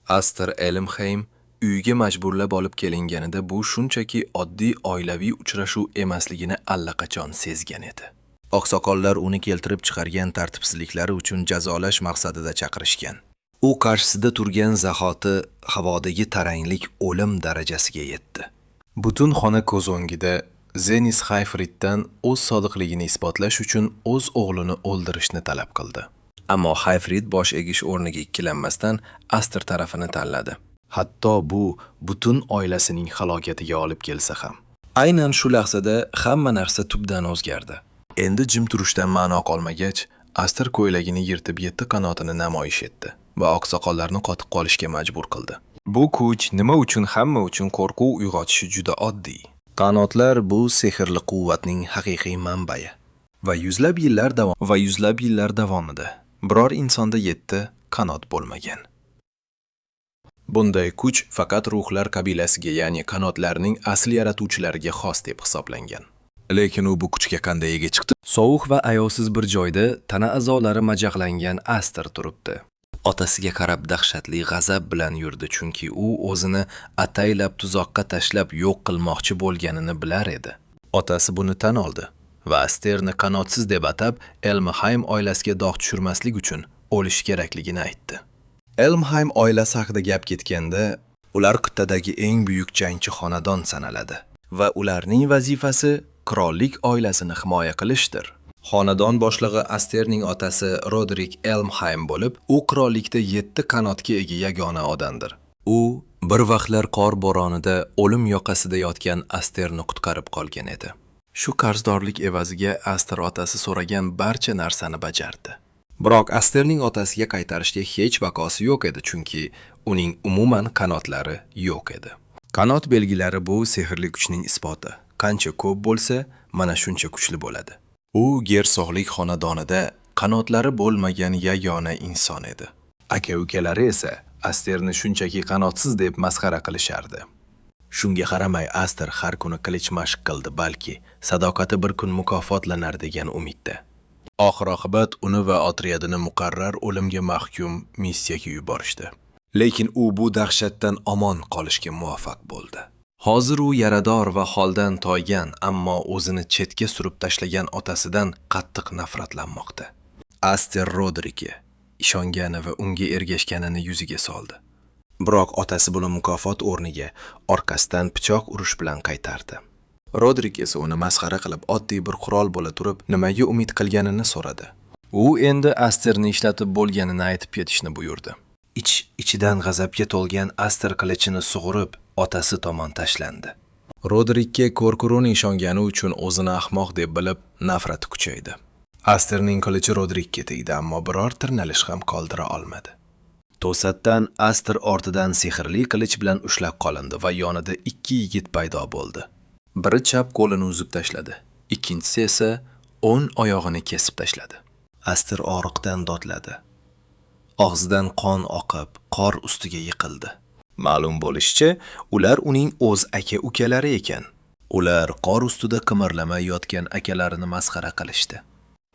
Aster Elmheim uyiga majburlab olib kelinganida bu shunchaki oddiy oilaviy uchrashuv emasligini allaqachon sezgan edi. Oqsoqollar uni keltirib chiqargan tartibsizliklari uchun jazolash maqsadida chaqirishgan. U qarshisida turgan zahoti havodagi taranglik o'lim darajasiga yetdi. Butun xona ko'z o'ngida Zenis Hayfriddan o'z sodiqligini isbotlash uchun o'z o'g'lini o'ldirishni talab qildi. Ammo Hayfrid bosh egish o'rniga ikkilanmasdan Aster tarafini tanladi. Hatto bu butun oilasining halokatiga olib kelsa ham. Aynan shu lahzada hamma narsa tubdan o'zgardi. Endi jim turishdan ma'no qolmagach, Aster ko'ylagini yirtib 7 qanotini namoyish etdi va oqsoqollarni qotib qolishga majbur qildi. Bu kuch nima uchun hamma uchun qo'rquv uyg'otishi juda oddiy. Qanotlar bu sehrli quvvatning haqiqiy manbai va yuzlab yillar davomida biror insonda 7 qanot bo'lmagan. Bunday kuch faqat ruhlar qabilasiga, ya'ni qanotlarning asli yaratuvchilariga xos deb hisoblangan. Lekin u bu kuchga qanday ega chiqdi? Sovuq va ayovsiz bir joyda tana a'zolari majaqlangan Aster turibdi. Otasiga qarab dahshatli g'azab bilan yurdi, chunki u o'zini ataylab tuzoqqa tashlab yo'q qilmoqchi bo'lganini bilar edi. Otasi buni tan oldi va Asterni qanotsiz deb atab Elmheim oilasiga dog' tushirmaslik uchun o'lish kerakligini aytdi. Elmheim oilasi haqida gap ketganda, ular qit'adagi eng buyuk jangchi xonadon sanaladi va ularning vazifasi qirollik oilasini himoya qilishdir. Xonadon boshlig'i Asterning otasi Rodrik Elmheim bo'lib, u qirollikda 7 qanotga ega yagona odamdir. U bir vaqtlar qor bo'ronida o'lim yoqasida yotgan Asterni qutqarib qolgan edi. Shu qarzdorlik evaziga Aster otasi so'ragan barcha narsani bajardi. Biroq Asterning otasiga qaytarishga hech vaqosi yo'q edi, chunki uning umuman qanotlari yo'q edi. Qanot belgilari bu sehrli kuchning isboti. Qancha ko'p bo'lsa, mana shuncha kuchli bo'ladi. U gersog'lik xonadonida qanotlari bo'lmagan yagona inson edi. Aka-ukalari esa Asterni shunchaki qanotsiz deb masxara qilishardi. Shunga qaramay Aster har kuni qilich mashq qildi, balki sadoqati bir kun mukofotlanar degan umidda. Oxir-oqibat uni va otryadini muqarrar o'limga mahkum missiyaga yuborishdi. Lekin u bu dahshatdan omon qolishga muvaffaq bo'ldi. Hozir u yarador va holdan toygan, ammo o'zini chetga surib tashlagan otasidan qattiq nafratlanmoqda. Aster Rodrikga ishongani va unga ergashganini yuziga soldi. Biroq otasi buni mukofot o'rniga orqasidan pichoq urish bilan qaytardi. Rodrik esa uni masxara qilib oddiy bir qurol bo'la turib, nimaga umid qilganini so'radi. U endi Asterni ishlatib bo'lganini aytib ketishni buyurdi. Ichidan g'azabga to'lgan Aster qilichini sug'urib, otasi tomon tashlandi. Rodrikka ko'rkuruni ishongani uchun o'zini ahmoq deb bilib, nafrati kuchaydi. Asterning qilichi Rodrikka tegdi, ammo biror tirnalish ham qoldira olmadi. To'satdan Aster ortidan sehrli qilich bilan ushlab qolindi va yonida 2 yigit paydo bo'ldi. Biri chap qo'lini uzib tashladi, ikkinchisi esa o'ng oyog'ini kesib tashladi. Aster og'riqdan dodladi. Og'zidan qon oqib, qor ustiga yiqildi. Ma'lum bo'lishicha, ular uning o'z aka-ukalari ekan. Ular qor ustida qimirlamay yotgan akalarini masxara qilishdi.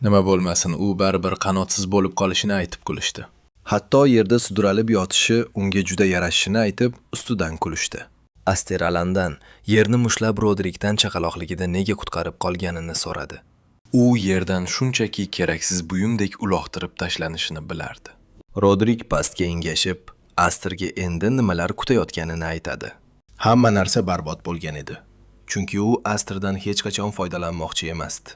Nima bo'lmasin, u baribir qanotsiz bo'lib qolishini aytib kulishdi. Hatto yerda sudralib yotishi unga juda yarashishini aytib, ustidan kulishdi. Aster alandan yerni mushlab Rodrikdan chaqaloqligida nega qutqarib qolganini so'radi. U yerdan shunchaki keraksiz buyumdek uloqtirib tashlanishini bilardi. Rodrik pastga engashib, Asterga endi nimalar kutayotganini aytadi. Hamma narsa barbod bo'lgan edi, chunki u Asterdan hech qachon foydalanmoqchi emasdi.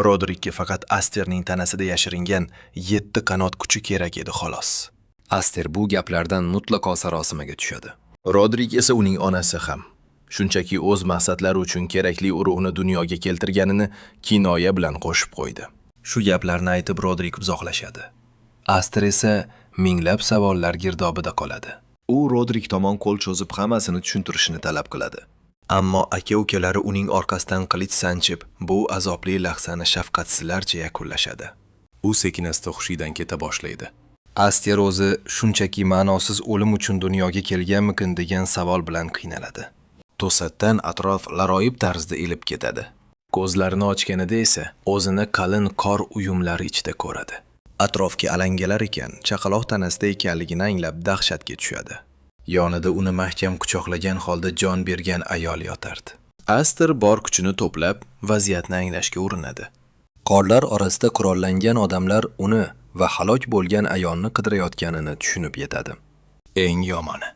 Rodrikka faqat Asterning tanasida yashiringan 7 qanot kuchi kerak edi xolos. Aster bu gaplardan mutlaqo sarosimaga tushadi. Rodrik esa uning onasi ham. Shunchaki o'z maqsadlari uchun kerakli urug'ni dunyoga keltirganini kinoya bilan qo'shib qo'ydi. Shu gaplarni aytib Rodrik uzoqlashadi. Aster esa minglab savollar girdobida qoladi. U Rodrik tomon qo'l cho'zib hammasini tushuntirishni talab qiladi. Ammo aka-ukalari uning orqasidan qilich sanchib, bu azobli lahzani shafqatsizlarcha yakunlashadi. U sekinasta hushidan keta boshlaydi. Aster o'zi shunchaki ma'nosiz o'lim uchun dunyoga kelganmikin degan savol bilan qiynaladi. To'satdan atrof laroyib tarzda elib ketadi. Ko'zlarini ochganida esa o'zini qalin qor uyumlari ichida ko'radi. Atrofga alangalar ekan, chaqaloq tanasida ekanligini anglab dahshatga tushadi. Yonida uni mahkam quchoqlagan holda jon bergan ayol yotardi. Aster bor kuchini to'plab, vaziyatni anglashga urinadi. Qorlar orasida qurollangan odamlar uni va halok bo'lgan ayolni qidirayotganini tushunib yetadi. Eng yomoni,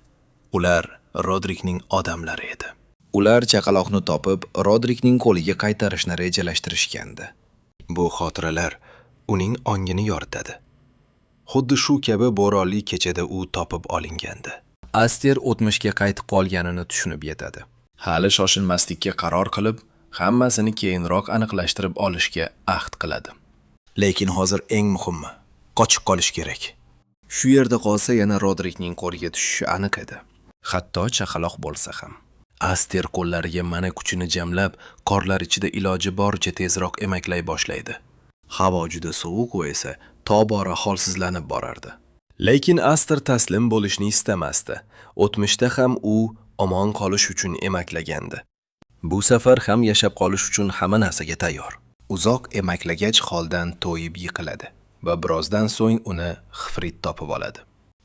ular Rodrikning odamlari edi. Ular chaqaloqni topib, Rodrikning qo'liga qaytarishni rejalashtirishgandi. Bu xotiralar uning ongini yoritadi. Xuddi shu kabi bo'ronli kechada u topib olingandi. Aster o'tmishga qaytib qolganini tushunib yetadi. Hali shoshilmaslikka qaror qilib, hammasini keyinroq aniqlashtirib olishga ahd qiladi. Lekin hozir eng muhimi, qochib qolish kerak. Shu yerda qolsa yana Rodrikning qo'liga tushishi aniq edi. Hatto chaqaloq bo'lsa ham. Aster qo'llariga mana kuchini jamlab, qorlar ichida iloji boricha tezroq emaklay boshlaydi. Havo juda sovuq esa tobora holsizlanib borardi. Lekin Aster taslim bo'lishni istamasdi. O'tmishda ham u omon qolish uchun emaklagandi. Bu safar ham yashab qolish uchun hamma narsaga tayyor. Uzoq emaklagach holdan to'yib yiqiladi va birozdan so'ng uni Xifrit topib oladi.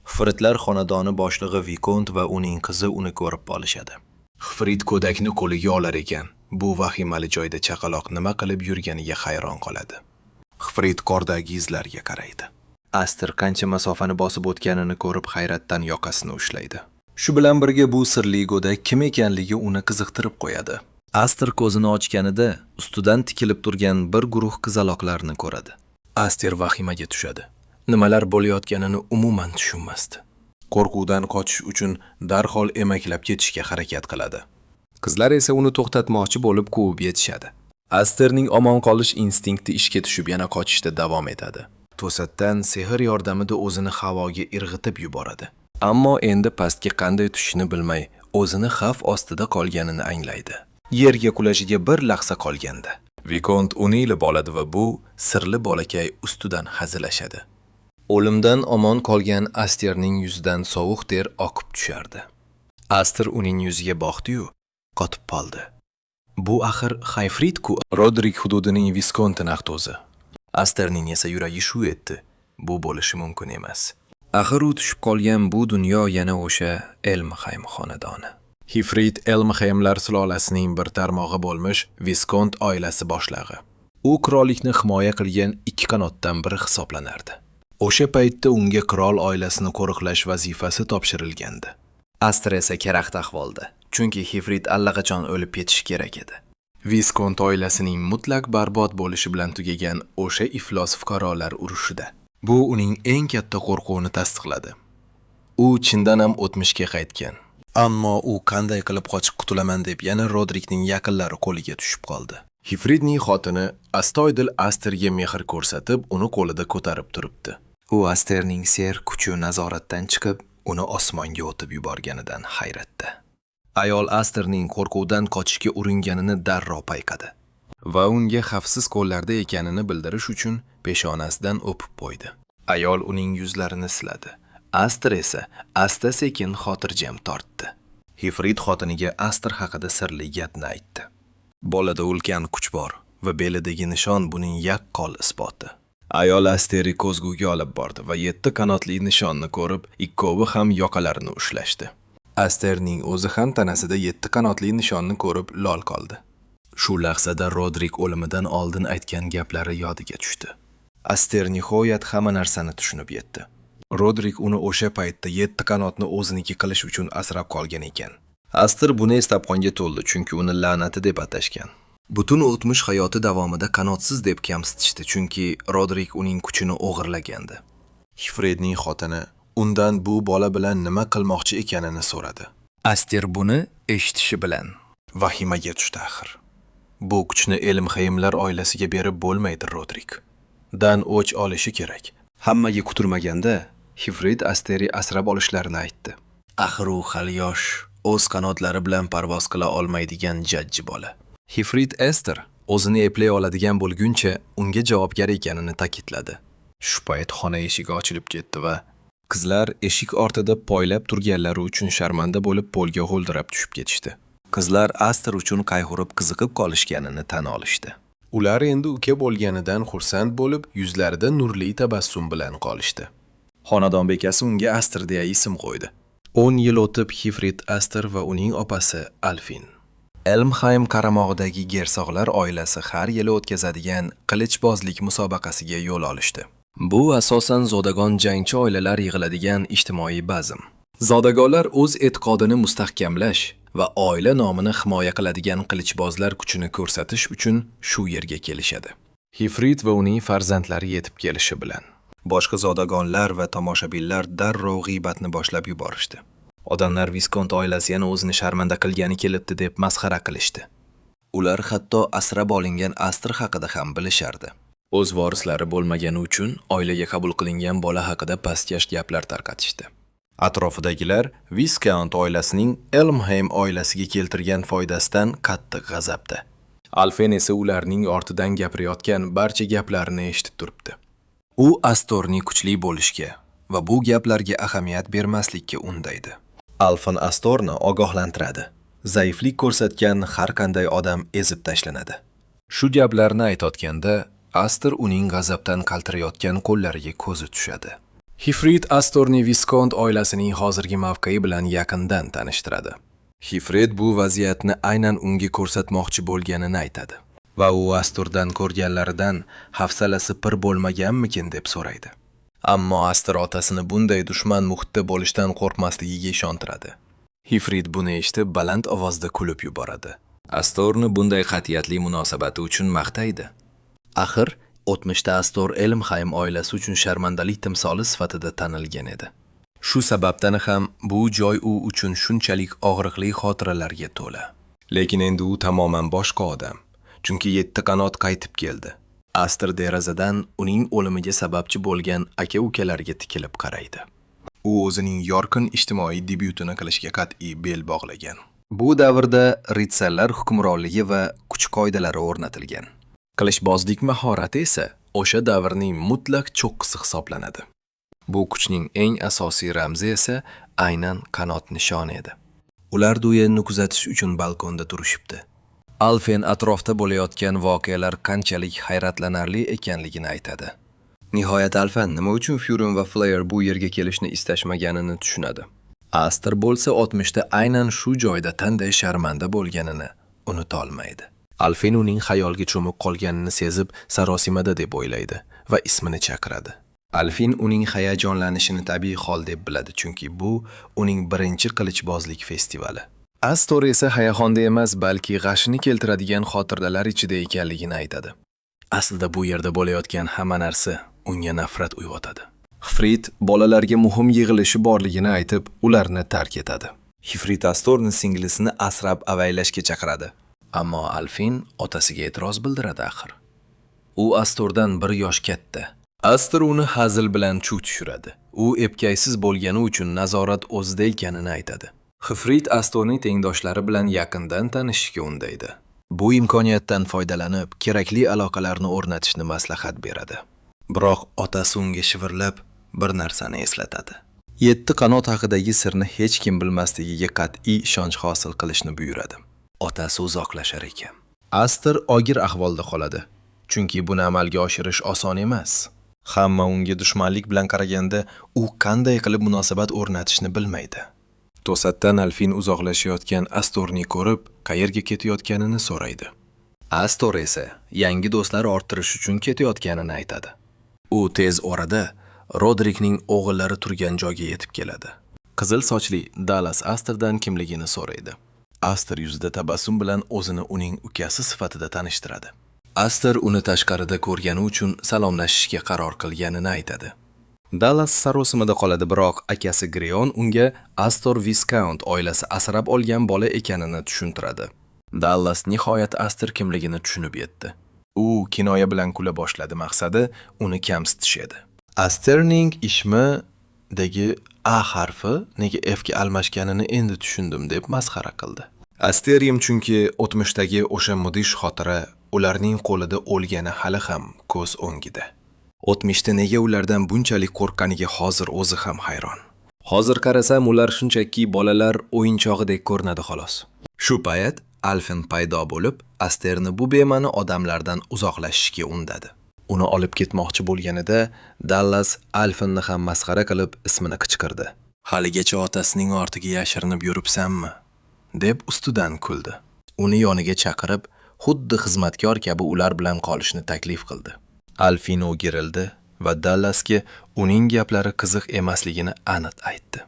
Xifritlar xonadoni boshlig'i Vikont va uning qizi uni ko'rib qolishadi. Xifrit ko'dakni qo'liga olar ekan. Bu vahimali joyda chaqaloq nima qilib yurganiga hayron qoladi. Xifrit qordagi izlarga qaraydi. Aster qancha masofani bosib o'tganini ko'rib hayratdan yoqasini ushlaydi. Shu bilan birga bu sirli go'dak kim ekanligi uni qiziqtirib qo'yadi. Aster ko'zini ochganida ustidan tikilib turgan bir guruh qizaloqlarni ko'radi. Aster vahimaga tushadi. Nimalar bo'layotganini umuman tushunmasdi. Qo'rquvdan qochish uchun darhol emaklab ketishga harakat qiladi. Qizlar esa uni to'xtatmoqchi bo'lib quvib yetishadi. Asterning omon qolish instinkti ishga tushib yana qochishda davom etadi. To'satdan sehr yordamida o'zini havoga irg'itib yuboradi. Ammo endi pastga qanday tushishni bilmay, o'zini xavf ostida qolganini anglaydi. Yerga qulashiga bir lahza qolganda, Vikont uni ilib oladi va bu sirli bolakay ustidan hazillashadi. O'limdan omon qolgan Asterning yuzidan sovuq ter oqib tushardi. Aster uning yuziga boqdi-yu, qotib qoldi. Bu axir Xifrit-ku, Rodrik hududining Viskonti naqtozi. Asterning esa yuragi shuv etdi. Bu bo'lishi mumkin emas. Axir u tushib qolgan bu dunyo yana o'sha Elmheim xonadoni. Xifrit Elmheimlar sulolasining bir tarmog'i bo'lmish Viskont oilasi boshlig'i. U qirollikni himoya qilgan ikki qanotdan biri hisoblanardi. O'sha paytda unga qirol oilasini qo'riqlash vazifasi topshirilgandi. Aster esa karaxt ahvolda, chunki Xifrit allaqachon o'lib ketishi kerak edi. Viskont oilasining mutlaq barbod bo'lishi bilan tugagan o'sha iflos fuqarolar urushida. Bu uning eng katta qo'rquvini tasdiqladi. U chindan ham o'tmishga qaytgan. Ammo u qanday qilib qochib qutulaman deb yana Rodrikning yaqinlari qo'liga tushib qoldi. Xifritning xotini astoydil Asterga mehr ko'rsatib, uni qo'lida ko'tarib turibdi. U Asterning ser kuchi nazoratdan chiqib, uni osmonga o'tib yuborganidan hayratda. Ayol Asterning qo'rquvdan qochishga uringanini darrov payqadi va unga xavfsiz qo'llarda ekanini bildirish uchun peshonasidan o'pib qo'ydi. Ayol uning yuzlarini siladi. Aster esa asta-sekin xotirjam tortdi. Xifrit xotiniga Aster haqida sirli gapni aytdi. Bolada ulkan kuch bor va belidagi nishon buning yaqqol isboti. Ayol Asterni ko'zguga olib bordi va 7 qanotli nishonni ko'rib, ikkovi ham yoqalarini ushlashdi. Asterning o'zi ham tanasida 7 qanotli nishonni ko'rib lol qoldi. Shu lahzada Rodrik o'limidan oldin aytgan gaplari yodiga tushdi. Aster nihoyat hamma narsani tushunib yetdi. Rodrik uni o'sha paytda 7 qanotni o'ziniki qilish uchun asrab qolgan ekan. Aster buni eslab qonga to'ldi, chunki uni la'nati deb atashgan. Butun o'tmish hayoti davomida qanotsiz deb kamsitishdi, chunki Rodrik uning kuchini o'g'irlagandi. Xifritning xotini undan bu bola bilan nima qilmoqchi ekanini so'radi. Aster buni eshitishi bilan vahimaga tushdi axir. Bu kuchni Elmheimlar oilasiga berib bo'lmaydi, Rodrik. Dan o'ch olishi kerak. Hammaga kutilmaganda Xifrit Asterni asrab olishlarini aytdi. Axir u hali yosh, o'z qanotlari bilan parvoz qila olmaydigan jajji bola. Xifrit Aster o'zini eplay oladigan bo'lguncha unga javobgar ekanini ta'kidladi. Shu payt xona eshigi ochilib ketdi va qizlar eshik ortida poylab turganlari uchun sharmanda bo'lib polga g'o'ldirab tushib ketishdi. Qizlar Aster uchun qayg'urib qiziqib qolishganini tan olishdi. Ular endi uka bo'lganidan xursand bo'lib, yuzlarida nurli tabassum bilan qolishdi. Xonadon bekasi unga Aster deya ism qo'ydi. 10 yil o'tib Hifrit Aster va uning opasi Alfin Elmheim qaramog'idagi gersog'lar oilasi har yili o'tkazadigan qilichbozlik musobaqasiga yo'l olishdi. Bu asosan zodagon jangchi oilalar yig'iladigan ijtimoiy bazm. Zodagonlar o'z e'tiqodini mustahkamlash va oila nomini himoya qiladigan qilichbozlar kuchini ko'rsatish uchun shu yerga kelishadi. Hifrit va uning farzandlari yetib kelishi bilan boshqa zodagonlar va tomoshabinlar darrov g'iybatni boshlab yuborishdi. Odamlar Viskont oilasi yana o'zini sharmanda qilgani kelibdi deb masxara qilishdi. Ular hatto asrab olingan Aster haqida ham bilishardi. O'z vorislari bo'lmagani uchun oilaga qabul qilingan bola haqida pastkash gaplar tarqatishdi. Atrofidagilar Viskont oilasining Elmheim oilasiga keltirgan foydasidan qattiq g'azabda. Alfen esa ularning ortidan gapirayotgan barcha gaplarni eshitib turibdi. U Astorning kuchli bo'lishga va bu gaplarga ahamiyat bermaslikka undaydi. Alfen Astorni ogohlantiradi. Zaiflik ko'rsatgan har qanday odam ezib tashlanadi. Shu gaplarni aytayotganda Aster uning g'azabdan qaltirayotgan qo'llariga ko'zi tushadi. Hifrit Astorni Viskont oilasining hozirgi mavqei bilan yaqindan tanishtiradi. Hifrit bu vaziyatni aynan unga ko'rsatmoqchi bo'lganini aytadi va u Astordan ko'rganlaridan hafsalasi pir bo'lmaganmikin deb so'raydi. Ammo Aster otasini bunday dushman muhitda bo'lishdan qo'rqmasligiga ishontiradi. Hifrit buni eshitib baland ovozda kulib yuboradi. Astorni bunday qat'iyatli munosabati uchun maqtaydi. Axir o'tmishda Astor Elmheim oilasi uchun sharmandalik timsoli sifatida tanilgan edi. Shu sababdan ham bu joy u uchun shunchalik og'riqli xotiralarga to'la. Lekin endi u tamoman boshqa odam, chunki 7 qanot qaytib keldi. Aster derazadan uning o'limiga sababchi bo'lgan aka-ukalarga tikilib qaraydi. U o'zining yorqin ijtimoiy debyutini qilishga qat'iy bel bog'lagan. Bu davrda ritserlar hukmronligi va kuch qoidalari o'rnatilgan. Qilichbozlik mahorati esa o'sha davrning mutlaq cho'qqisi hisoblanadi. Bu kuchning eng asosiy ramzi esa aynan qanot nishoni edi. Ular duelni kuzatish uchun balkonda turishibdi. Alfen atrofda bo'layotgan voqealar qanchalik hayratlanarli ekanligini aytadi. Nihoyat Alfen nima uchun Furin va Flair bu yerga kelishni istashmaganini tushunadi. Aster bo'lsa o'tmishda aynan shu joyda qanday sharmanda bo'lganini unuta olmaydi. Alfen uning xayolga cho'mib qolganini sezib sarosimada deb o'ylaydi va ismini chaqiradi. Alfen uning hayajonlanishini tabiiy hol deb biladi, chunki bu uning birinchi qilichbozlik festivali. Astor esa hayaxonda emas, balki g'ashni keltiradigan xotiralar ichida ekanligini aytadi. Aslida bu yerda bo'layotgan hamma narsa unga nafrat uyg'otadi. Hifrit bolalarga muhim yig'ilishi borligini aytib, ularni tark etadi. Hifrit Astorning singlisini asrab avaylashga chaqiradi. Ammo Alfen otasiga e'tiroz bildiradi axir. U Astordan 1 yosh katta. Aster uni hazil bilan chuv tushiradi. U epkaysiz bo'lgani uchun nazorat o'zida ekanini aytadi. Hifrit Astorning tengdoshlari bilan yaqindan tanishishga undaydi. Bu imkoniyatdan foydalanib, kerakli aloqalarni o'rnatishni maslahat beradi. Biroq otasi unga shivirlab bir narsani eslatadi. 7 qanot haqidagi sirni hech kim bilmasligiga qat'iy ishonch hosil qilishni buyuradi. Otasi uzoqlashar ekan. Aster og'ir ahvolda qoladi, chunki buni amalga oshirish oson emas. Hamma unga dushmanlik bilan qaraganda, u qanday qilib munosabat o'rnatishni bilmaydi. To'satdan Alfen uzoqlashayotgan Astorni ko'rib, qayerga ketayotganini so'raydi. Astor esa yangi do'stlar orttirish uchun ketayotganini aytadi. U tez orada Rodrikning o'g'illari turgan joyga yetib keladi. Qizil sochli Dallas Asterdan kimligini so'raydi. Aster yuzida tabassum bilan o'zini uning ukasi sifatida tanishtiradi. Aster uni tashqarida ko'rgani uchun salomlashishga qaror qilganini aytadi. Dallas sarosimada qoladi, biroq akasi Greon unga Astor Viscount oilasi asrab olgan bola ekanini tushuntiradi. Dallas nihoyat Aster kimligini tushunib yetdi. U kinoya bilan kula boshladi, maqsadi uni kamsitish edi. Asterning ismidagi A harfi nega F ga almashganini endi tushundim deb masxara qildi. Asterium chunki o'tmishdagi o'sha mudish xotira ularning qo'lida o'lgani hali ham ko'z o'ngida. O'tmishda nega ulardan bunchalik qo'rqqaniga hozir o'zi ham hayron. Hozir qarasam ular shunchaki bolalar o'yinchog'idek ko'rinadi xolos. Shu payt Alfen paydo bo'lib, Asterni bu bema'ni odamlardan uzoqlashishga undadi. Uni olib ketmoqchi bo'lganida Dallas Alfenni ham masxara qilib ismini qichqirdi. Haligacha otasining ortiga yashirinib yuribsanmi? Deb ustidan kuldi. Uni yoniga chaqirib, xuddi xizmatkor kabi ular bilan qolishni taklif qildi. Alfin o'girildi va Dallasga uning gaplari qiziq emasligini aniq aytdi.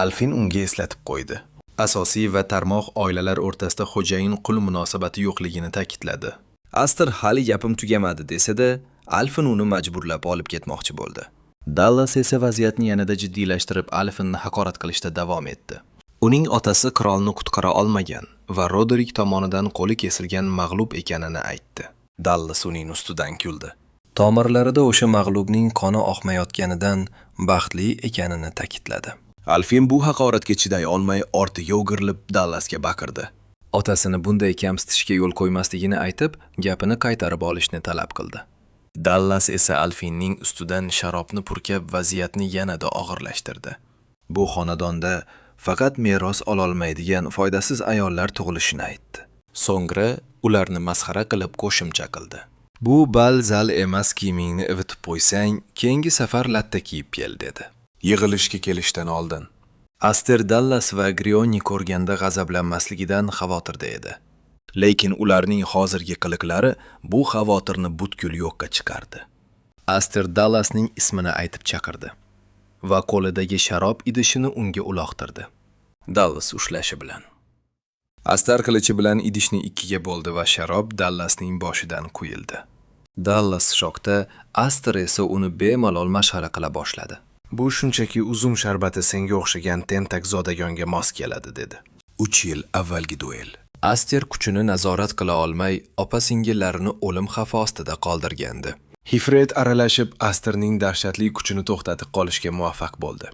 Alfin unga eslatib qo'ydi. Asosiy va tarmoq oilalar o'rtasida xo'jayin-qul munosabati yo'qligini ta'kidladi. Aster hali gapim tugamadi desa-da, Alfin uni majburlab olib ketmoqchi bo'ldi. Dallas esa vaziyatni yanada jiddiylashtirib Alfinni haqorat qilishda davom etdi. Uning otasi qirolni qutqara olmagan va Roderick tomonidan qo'li kesilgan mag'lub ekanini aytdi. Dallas uning ustidan kuldi. Tomirlarida o'sha mag'lubning qoni oqmayotganidan baxtli ekanini ta'kidladi. Alfin bu haqoratga chiday olmay ortiga o'girilib Dallasga baqirdi. Otasini bunday kamsitishga yo'l qo'ymasligini aytib, gapini qaytarib olishni talab qildi. Dallas esa Alfinning ustidan sharobni purkab vaziyatni yanada og'irlashtirdi. Bu xonadonda faqat meros ololmaydigan foydasiz ayollar tug'ilishini aytdi. So'ngra ularni masxara qilib qo'shimcha qildi. Bu bal-zal emas, kiyimingni ivitib qo'ysang, keyingi safar latta kiyib kel dedi. Yig'ilishga kelishdan oldin Aster Dallas va Grionni ko'rganda g'azablanmasligidan xavotirda edi. Lekin ularning hozirgi qiliqlari bu xavotirni butkul yo'qqa chiqardi. Aster Dallasning ismini aytib chaqirdi va qo'lidagi sharob idishini unga uloqtirdi. Dallas ushlashi bilan. Aster qilichi bilan idishni ikkiga bo'ldi va sharob Dallasning boshidan quyildi. Dallas shokda, Aster esa uni bemalol mashg'ara qila boshladi. Bu shunchaki uzum sharbati senga o'xshagan tentak zodagonga mos keladi dedi. 3 yil avvalgi duel. Aster kuchini nazorat qila olmay, opa-singillarini o'lim xavfi ostida qoldirgandi. Hifrit aralashib Asterning dahshatli kuchini to'xtatib qolishga muvaffaq bo'ldi.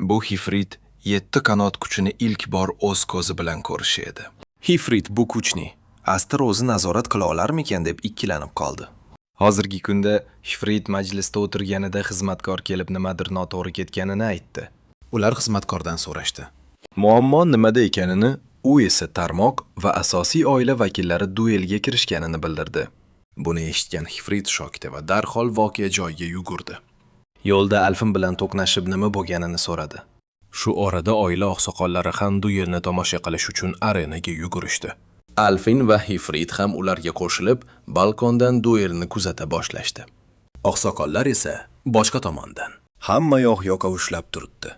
Bu Hifrit 7 qanot kuchini ilk bor o'z ko'zi bilan ko'rishi edi. Hifrit bu kuchni Aster o'zi nazorat qila olarmikan deb ikkilanib qoldi. Hozirgi kunda Hifrit majlisda o'tirganida xizmatkor kelib nimadir noto'g'ri ketganini aytdi. Ular xizmatkordan so'rashdi. Muammo nimada ekanini, u esa tarmoq va asosiy oila vakillari duelga kirishganini bildirdi. Buni eshitgan Hifrit shokda va darhol voqea joyiga yugurdi. Yo'lda Alfin bilan to'qnashib nima bo'lganini so'radi. Shu orada oila oqsoqollari ham duelni tomosha qilish uchun arenaga yugurishdi. Alfin va Hifrit ham ularga qo'shilib, balkondan duelni kuzata boshlashdi. Oqsoqollar esa boshqa tomondan hamma yoq-yoqqa ushlab turibdi.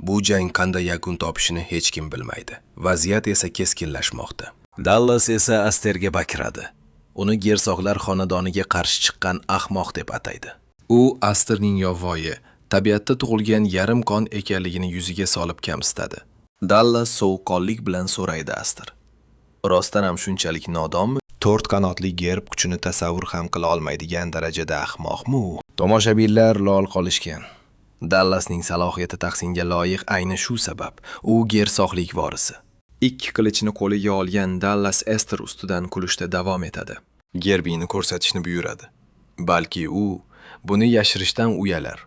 Bu jang qanday yakun topishini hech kim bilmaydi. Vaziyat esa keskinlashmoqda. Dallas esa Asterga bakiradi. Uni Gersoqlar xonadoniga qarshi chiqqan ahmoq deb ataydi. U Asterning yovvoyi, tabiatda tug'ilgan yarim qon ekanligini yuziga solib kamsitadi. Dallas sovuqqonlik bilan so'raydi Aster. Rostdan ham shunchalik nodonmi? 4 qanotli gerb kuchini tasavvur ham qila olmaydigan darajada ahmoqmi u? Tomoshabinlar lol qolishgan. Dallasning salohiyati tahsinga loyiq ayni shu sabab. U gersoqlik vorisi. 2 qilichni qo'liga olgan Dallas Aster ustidan kulishda davom etadi. Gerbini ko'rsatishni buyuradi. Balki u buni yashirishdan uyalar.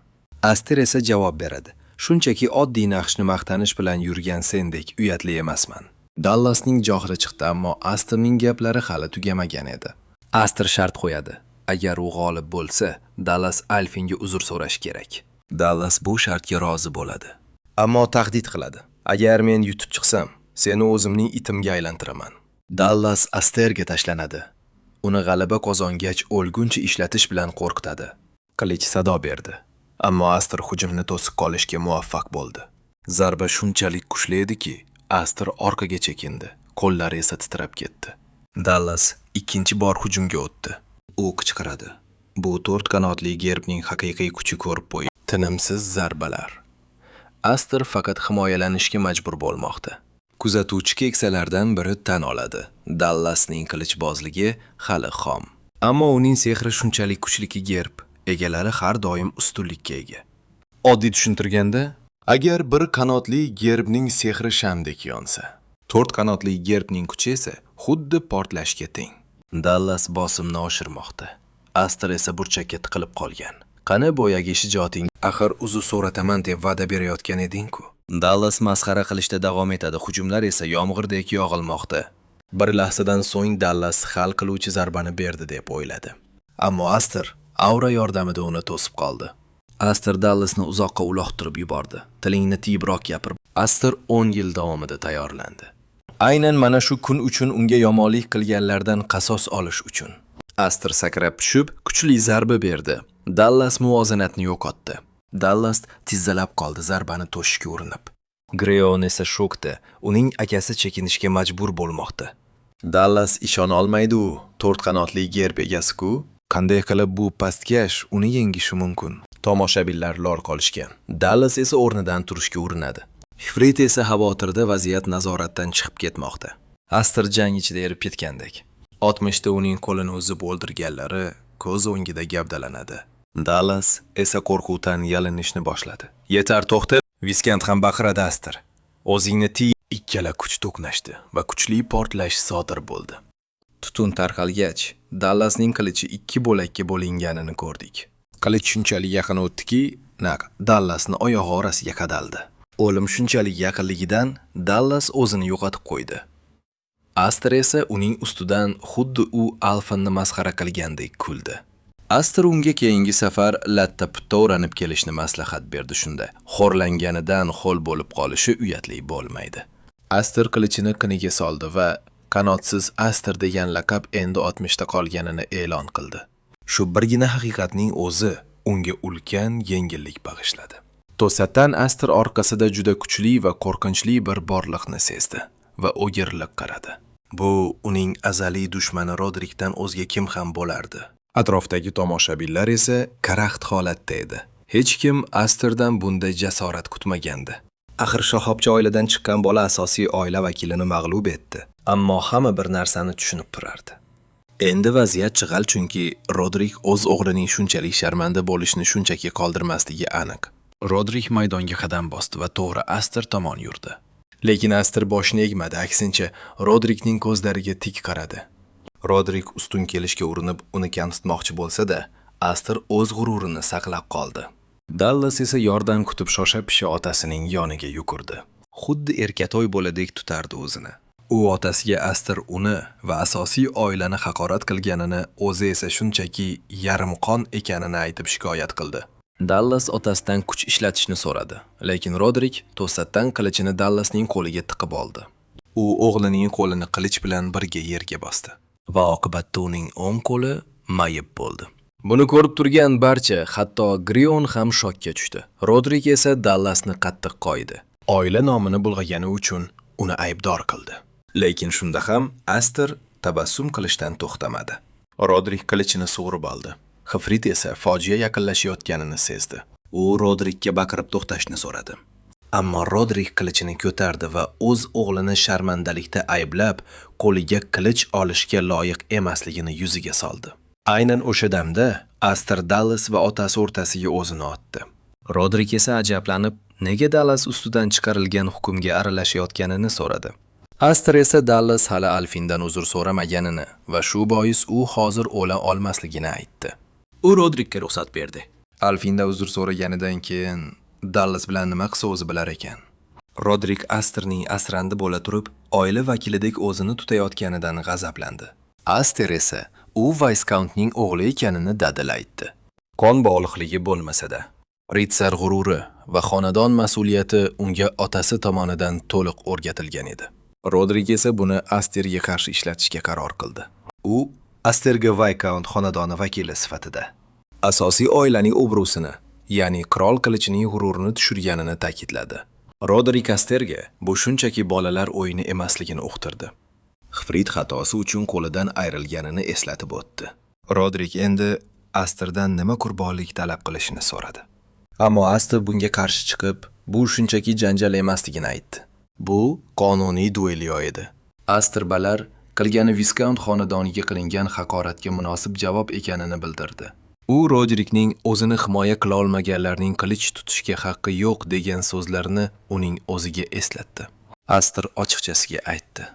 Aster esa javob beradi. Shunchaki oddiy naqshni maqtanish bilan yurgan sendek uyatli emasman. Dallasning johri chiqdi, ammo Asterning gaplari hali tugamagan edi. Aster shart qo'yadi. Agar u g'olib bo'lsa, Dallas Alfinga uzr so'rash kerak. Dallas bu shartga rozi bo'ladi. Ammo tahdid qiladi. Agar men yutib chiqsam, seni o'zimning itimga aylantiraman. Dallas Asterga tashlanadi. Uni g'alaba qozongach o'lguncha ishlatish bilan qo'rqitadi. Qilich sado berdi. Ammo Aster hujumni to'sib qolishga muvaffaq bo'ldi. Zarba shunchalik kuchli ediki, Aster orqaga chekindi, qo'llari esa titrab ketdi. Dallas ikkinchi bor hujumga o'tdi. U qichqiradi. Bu 4 qanotli gerbning haqiqiy kuchi ko'rib qo'y. Tinimsiz zarbalar. Aster faqat himoyalanishga majbur bo'lmoqda. Kuzatuvchi keksalardan biri tan oladi. Dallasning qilichbozligi hali xom. Ammo uning sehri shunchalik kuchliki gerb, egalari har doim ustunlikka ega. Oddiy tushuntirganda, agar bir qanotli gerbning sehri shamdek yonsa, 4 qanotli gerbning kuchi esa xuddi portlashga teng. Dallas bosimni oshirmoqda. Aster esa burchakka tiqilib qolgan. Qani boyagi shijoating? Axir uzr so'rataman deb va'da berayotgan eding-ku. Dallas masxara qilishda davom etadi, hujumlar esa yomg'irdek yog'ilmoqda. Bir lahzadan so'ng Dallas hal qiluvchi zarbani berdi deb o'yladi. Ammo Aster aura yordamida uni to'sib qoldi. Aster Dallasni uzoqqa uloqtirib yubordi. Tilingni tiyibroq gapir. Aster 10 yil davomida tayyorlandi. Aynan mana shu kun uchun unga yomonlik qilganlardan qasos olish uchun. Aster sakrab tushib, kuchli zarba berdi. Dallas muvozanatni yo'qotdi. Dallas tizzalab qoldi zarbani to'shishga urinib. Greon esa shokda, uning akasi chekinishga majbur bo'lmoqda. Dallas ishona olmaydi u, 4 qanotli gerb egasi-ku. Qanday qilib bu pastkash uni yengishi mumkin? Tomoshabinlar lor qolishgan. Dallas esa o'rnidan turishga urinadi. Ifrit esa xavotirda vaziyat nazoratdan chiqib ketmoqda. Aster jang ichida erib ketgandek. 60 da uning qo'lini uzib o'ldirganlari ko'z o'ngida gavdalanadi. Dallas esa qo'rquvdan yalinishni boshladi. Yetar, to'xta. Viskant ham baqiradi Aster. O'zingni tiy. Ikkala kuch to'qnashdi va kuchli portlash sodir bo'ldi. Tutun tarqalgach, Dallasning qilichi 2 bo'lakka bo'linganini ko'rdik. Qilich shunchalik yaqin o'tdiki, Dallasni oyog'i orasiga qadaldi. O'lim shunchalik yaqinligidan Dallas o'zini yo'qotib qo'ydi. Aster esa uning ustidan xuddi u Alfanni masxara qilgandek kuldi. Aster unga keyingi safar latta putta o'ranib kelishni maslahat berdi shunda. Xo'rlanganidan xo'l bo'lib qolishi uyatli bo'lmaydi. Aster qilichini qiniga soldi va qanotsiz Aster degan laqab endi 60 ta qolganini e'lon qildi. Shu birgina haqiqatning o'zi unga ulkan yengillik bag'ishladi. To'satdan Aster orqasida juda kuchli va qo'rqinchli bir borliqni sezdi va o'girilib qaradi. Bu uning azaliy dushmani Rodrikdan o'zga kim ham bo'lardi. Atrofdagi tomoshabinlar esa karaxt holatda edi. Hech kim Asterdan bunday jasorat kutmagandi. Axir shoxobcha oiladan chiqqan bola asosiy oila vakilini mag'lub etdi. Ammo hamma bir narsani tushunib turardi. Endi vaziyat chigal chunki Rodrik o'z o'g'lining shunchalik sharmanda bo'lishni shunchaki qoldirmasligi aniq. Rodrik maydonga qadam bosdi va to'g'ri Aster tomon yurdi. Lekin Aster boshini egmadi, aksincha Rodrikning ko'zlariga tik qaradi. Rodrik ustun kelishga urinib uni kamsitmoqchi bo'lsa-da, Aster o'z g'ururini saqlab qoldi. Dallas esa yordam kutib shosha-pisha otasining yoniga yugurdi. Xuddi erkatoy bo'ladek tutardi o'zini. U otasiga Aster uni va asosiy oilani haqorat qilganini, o'zi esa shunchaki yarimqon ekanini aytib shikoyat qildi. Dallas otasidan kuch ishlatishni so'radi, lekin Rodrik to'satdan qilichini Dallasning qo'liga tiqib oldi. U o'g'lining qo'lini qilich bilan birga yerga bosdi va oqibatda uning o'ng qo'li mayib bo'ldi. Buni ko'rib turgan barcha, hatto Greon ham shokka tushdi. Rodrik esa Dallasni qattiq qo'ydi. Oila nomini bulg'agani uchun uni aybdor qildi. Lekin shunda ham Aster tabassum qilishdan to'xtamadi. Rodrik qilichini sug'urib oldi. Xifrit esa fojia yaqinlashayotganini sezdi. U Rodrikka baqirib to'xtashni so'radi. Ammo Rodrik qilichini ko'tardi va o'z o'g'lini sharmandalikda ayblab, qo'liga qilich olishga loyiq emasligini yuziga soldi. Aynan o'sha damda Aster Dallas va otasi o'rtasiga o'zini otdi. Rodrik esa ajablanib, nega Dallas ustidan chiqarilgan hukmga aralashayotganini so'radi. Aster esa Dallas hali Alfindan uzr so'ramaganini va shu bois u hozir o'la olmasligini aytdi. U Rodrikka ruxsat berdi. Alfinda uzr so'raganidan keyin Dallas bilan nima qilsa o'zi bilar ekan. Rodrik Asterning asrandi bo'la turib, oila vakilidek o'zini tutayotganidan g'azablandi. Aster esa u Viscountning o'g'li ekanini dadil aytdi. Qon bog'liqligi bo'lmasa-da, ritsar g'ururi va xonadon mas'uliyati unga otasi tomonidan to'liq o'rgatilgan edi. Rodrik esa buni Asterga qarshi ishlatishga qaror qildi. U Asterga Viscount xonadoni vakili sifatida asosiy oilaning obro'sini, ya'ni qirol qilichining g'ururini tushirganini ta'kidladi. Rodrik Asterga bu shunchaki bolalar o'yini emasligini uqtirdi. Xifrit xatosi uchun qo'lidan ayrilganini eslatib o'tdi. Rodrik endi Asterdan nima qurbonlik talab qilishini so'radi. Ammo Aster bunga qarshi chiqib, bu shunchaki janjal emasligini aytdi. Bu qonuniy duelyo edi. Aster balar qilgani Viscount xonadoniga qilingan haqoratga munosib javob ekanini bildirdi. U Rodrikning o'zini himoya qila olmaganlarning qilich tutishga haqqi yo'q degan so'zlarini uning o'ziga eslatdi. Aster ochiqchasiga aytdi.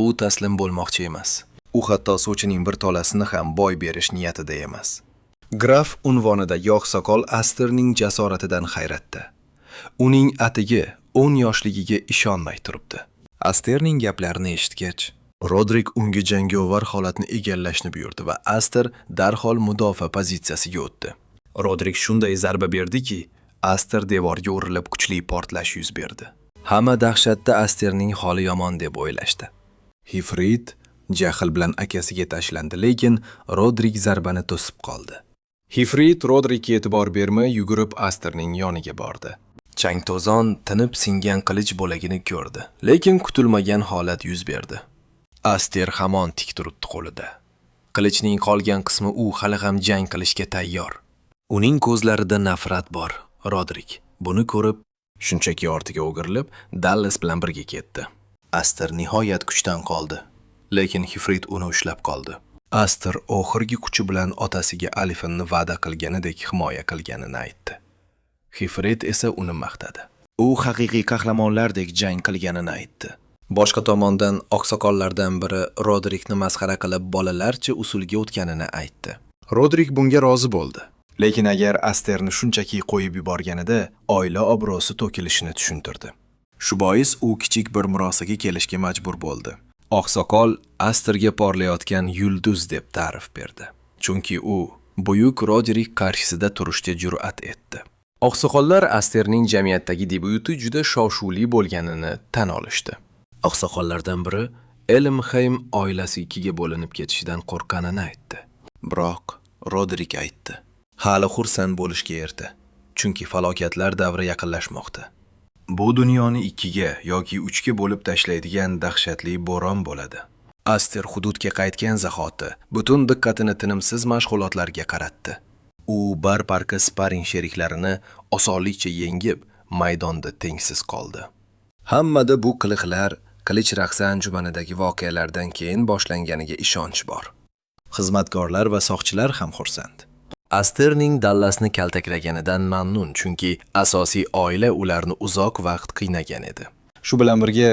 U taslim bo'lmoqchi emas. U hatto sochining bir tolasini ham boy berish niyatida emas. Graf unvonidagi oqsoqol Asterning jasoratidan hayratda. Uning atigi 10 yoshligiga ishonmay turibdi. Asterning gaplarini eshitgach, Rodrik unga jangovar holatni egallashni buyurdi va Aster darhol mudofaa pozitsiyasiga o'tdi. Rodrik shunday zarba berdiki, Aster devorga urilib kuchli portlash yuz berdi. Hamma dahshatda Asterning holi yomon deb o'ylashdi. Hifrit jahl bilan akasiga tashlandi, lekin Rodrik zarbani to'sib qoldi. Hifrit Rodrikka e'tibor bermay yugurib Asterning yoniga bordi. Changto'zon tinib singan qilich bo'lagini ko'rdi, lekin kutilmagan holat yuz berdi. Aster hamon tik turibdi qo'lida. Qilichning qolgan qismi u hali ham jang qilishga tayyor. Uning ko'zlarida nafrat bor. Rodrik buni ko'rib, shunchaki ortiga o'girilib, Dallas bilan birga ketdi. Aster nihoyat kuchdan qoldi, lekin Hifrit uni ushlab qoldi. Aster oxirgi kuchi bilan otasiga Alifinni va'da qilganidek himoya qilganini aytdi. Hifrit esa uni maqtadi. U haqiqiy qahramonlardek jang qilganini aytdi. Boshqa tomondan oqsoqollardan biri Rodrikni masxara qilib bolalarcha usulga o'tganini aytdi. Rodrik bunga rozi bo'ldi. Lekin agar Asterni shunchaki qo'yib yuborganida oila obro'si to'kilishini tushuntirdi. Shu bois u kichik bir murosaga kelishga majbur bo'ldi. Oqsoqol Asterga porlayotgan yulduz deb ta'rif berdi. Chunki u buyuk Rodrik qarshisida turishga jur'at etdi. Oqsoqollar Asterning jamiyatdagi debyuti juda shov-shuvli bo'lganini tan olishdi. Oqsoqollardan biri Elmheim oilasi ikkiga bo'linib ketishidan qo'rqqanini aytdi. Biroq Rodrik aytdi: "Hali xursand bo'lishga erta, chunki falokatlar davri yaqinlashmoqda. Bu dunyoni ikkiga yoki uchga bo'lib tashlaydigan dahshatli bo'ron bo'ladi." Aster hududga qaytgan zahoti butun diqqatini tinimsiz mashg'ulotlarga qaratdi. U barparka sparing sheriklarini osonlikcha yengib, maydonda tengsiz qoldi. Hammada bu qiliqlar qilich raqsi anjumanidagi voqealardan keyin boshlanganiga ishonch bor. Xizmatkorlar va soqchilar ham xursand. Asterning Dallasni kaltaklaganidan mamnun, chunki asosiy oila ularni uzoq vaqt qiynagan edi. Shu bilan birga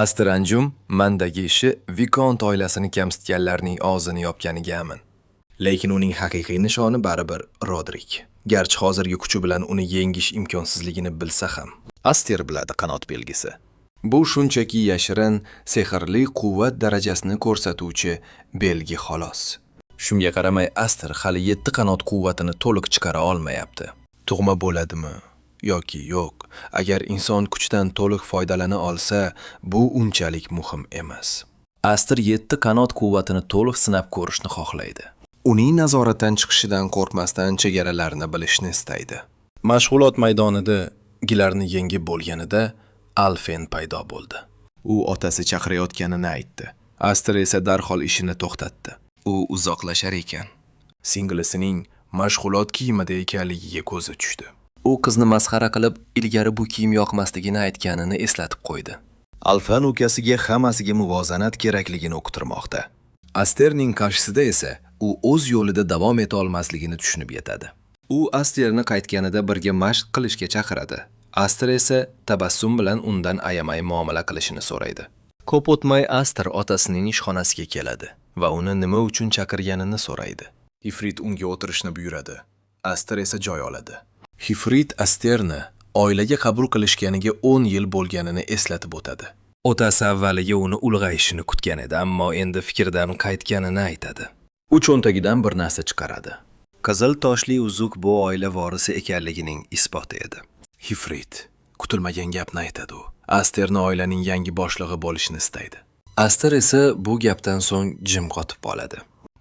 Aster anjum mandagi ishi Vikont oilasini kamsitganlarning og'zini yopganiga amin. Lekin uning haqiqiy nishoni baribir Rodrik. Garchi hozirgi kuchi bilan uni yengish imkonsizligini bilsa ham, Aster biladi qanot belgisi. Bu shunchaki yashirin, sehrli quvvat darajasini ko'rsatuvchi belgi xolos. Shunga qaramay Aster hali 7 qanot quvvatini to'liq chiqara olmayapti. Tug'ma bo'ladimi yoki yo'q? Agar inson kuchdan to'liq foydalana olsa, bu unchalik muhim emas. Aster 7 qanot quvvatini to'liq sinab ko'rishni xohlaydi. Uning nazoratdan chiqishidan qo'rqmasdan chegaralarni bilishni istaydi. Mashg'ulot maydonida gilarni yengib bo'lganida Alfen paydo bo'ldi. U otasi chaqirayotganini aytdi. Aster esa darhol ishini to'xtatdi. U uzoqlashar ekan. Singlisining mashg'ulot kiyimida ekanligiga ko'zi tushdi. U qizni masxara qilib, ilgari bu kiyim yoqmasligini aytganini eslatib qo'ydi. Alfen ukasiga hammasiga muvozanat kerakligini uqtirmoqda. Asterning qarshisida esa u o'z yo'lida davom eta olmasligini tushunib yetadi. U Asterni qaytganida birga mashq qilishga chaqiradi. Aster esa tabassum bilan undan ayamay muomala qilishini so'raydi. Ko'p o'tmay Aster otasining ishxonasiga keladi va uni nima uchun chaqirganini so'raydi. Hifrit unga o'tirishni buyuradi. Aster esa joy oladi. Hifrit Asterni oilaga qabul qilishganiga 10 yil bo'lganini eslatib o'tadi. Otasi avvaliga uni ulg'ayishini kutgan edi, ammo endi fikrdan qaytganini aytadi. U cho'ntagidan bir narsa chiqaradi. Qizil toshli uzuk bu oila vorisi ekanligining isboti edi. Hifrit kutilmagan gapni aytadi u. Asterni oilaning yangi boshlig'i bo'lishini istaydi. Aster esa bu gapdan so'ng jim qotib qoladi.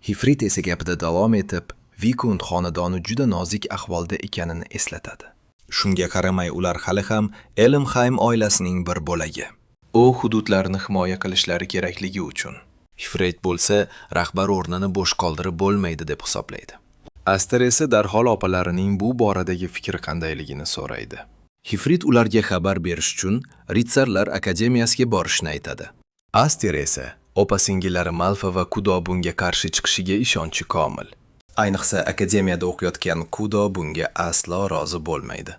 Hifrit esa gapida davom etib, Vikont xonadoni juda nozik ahvolda ekanini eslatadi. Shunga qaramay ular hali ham Elmheim oilasining bir bo'lagi. U hududlarni himoya qilishlari kerakligi uchun. Hifrit bo'lsa, rahbar o'rnini bo'sh qoldirib bo'lmaydi deb hisoblaydi. Aster esa darhol opalarining bu boradagi fikri qandayligini so'raydi. Hifrit ularga xabar berish uchun Ritsarlar akademiyasiga borishni aytadi. Aster esa opa-singillari Malfa va Kudo bunga qarshi chiqishiga ishonchi komil. Ayniqsa akademiyada o'qiyotgan Kudo bunga aslo rozi bo'lmaydi.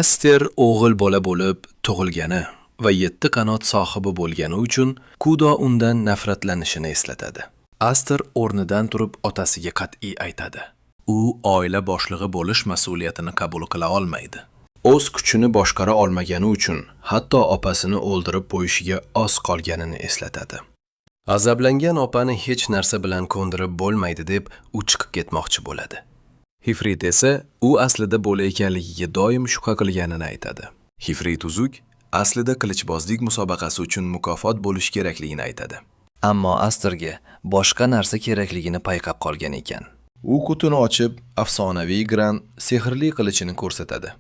Aster o'g'il bola bo'lib tug'ilgani va 7 qanot sohibi bo'lgani uchun Kudo undan nafratlanishini eslatadi. Aster o'rnidan turib otasiga qat'iy aytadi. U oila boshlig'i bo'lish mas'uliyatini qabul qila olmaydi. O'z kuchini boshqara olmagani uchun hatto opasini o'ldirib qo'yishiga oz qolganini eslatadi. Azablangan opani hech narsa bilan ko'ndirib bo'lmaydi deb u chiqib ketmoqchi bo'ladi. Hifrit esa u aslida bo'la ekanligiga doim shubha qilganini aytadi. Hifrit uzuk aslida qilichbozlik musobaqasi uchun mukofot bo'lish kerakligini aytadi. Ammo Asterga boshqa narsa kerakligini payqab qolgan ekan. U qutini ochib, afsonaviy Gran sehrli qilichini ko'rsatadi.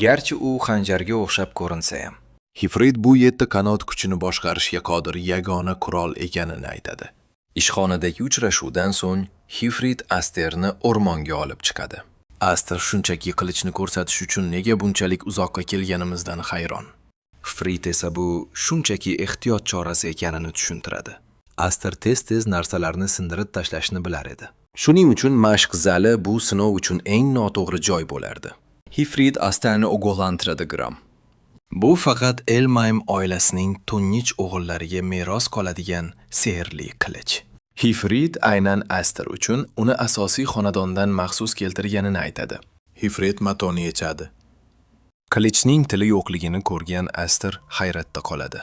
Garchi u xanjarga o'xshab ko'rinsa ham. Hifrit bu 7 qanot kuchini boshqarishga qodir yagona qurol ekanini aytadi. Ishxonadagi uchrashuvdan so'ng Hifrit Asterni o'rmonga olib chiqadi. Aster shunchaki qilichni ko'rsatish uchun nega bunchalik uzoqqa kelganimizdan hayron. Hifrit esa bu shunchaki ehtiyot chorasi ekanini tushuntiradi. Aster tez-tez narsalarni sindirib tashlashni bilar edi. Shuning uchun mashq zali bu sinov uchun eng noto'g'ri joy bo'lardi. Hifrit Asterni ogohlantiradi Gram. Bu faqat Elmaym oilasining to'ng'ich o'g'illariga meros qoladigan sehrli qilich. Hifrit aynan Aster uchun uni asosiy xonadondan maxsus keltirganini aytadi. Hifrit matoni yechadi. Qilichning tili yo'qligini ko'rgan Aster hayratda qoladi.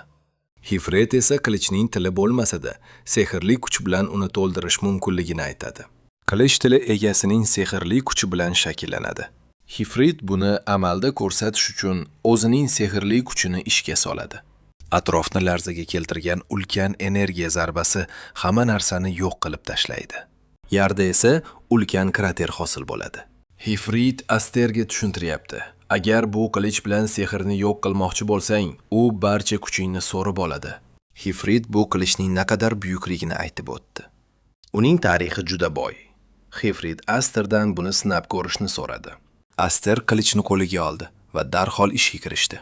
Hifrit esa qilichning tili bo'lmasa-da, sehrli kuch bilan uni to'ldirish mumkinligini aytadi. Qilich tili egasining sehrli kuchi bilan shakllanadi. Hifrit buni amalda ko'rsatish uchun o'zining sehrli kuchini ishga soladi. Atrofni larzaga keltirgan ulkan energiya zarbasi hamma narsani yo'q qilib tashlaydi. Yerda esa ulkan krater hosil bo'ladi. Hifrit Asterga tushuntiryapti. Agar bu qilich bilan sehrni yo'q qilmoqchi bo'lsang, u barcha kuchingni so'rib oladi. Hifrit bu qilichning naqadar buyukligini aytib o'tdi. Uning tarixi juda boy. Hifrit Asterdan buni sinab ko'rishni so'radi. Aster qilichni qo'liga oldi va darhol ishga kirishdi.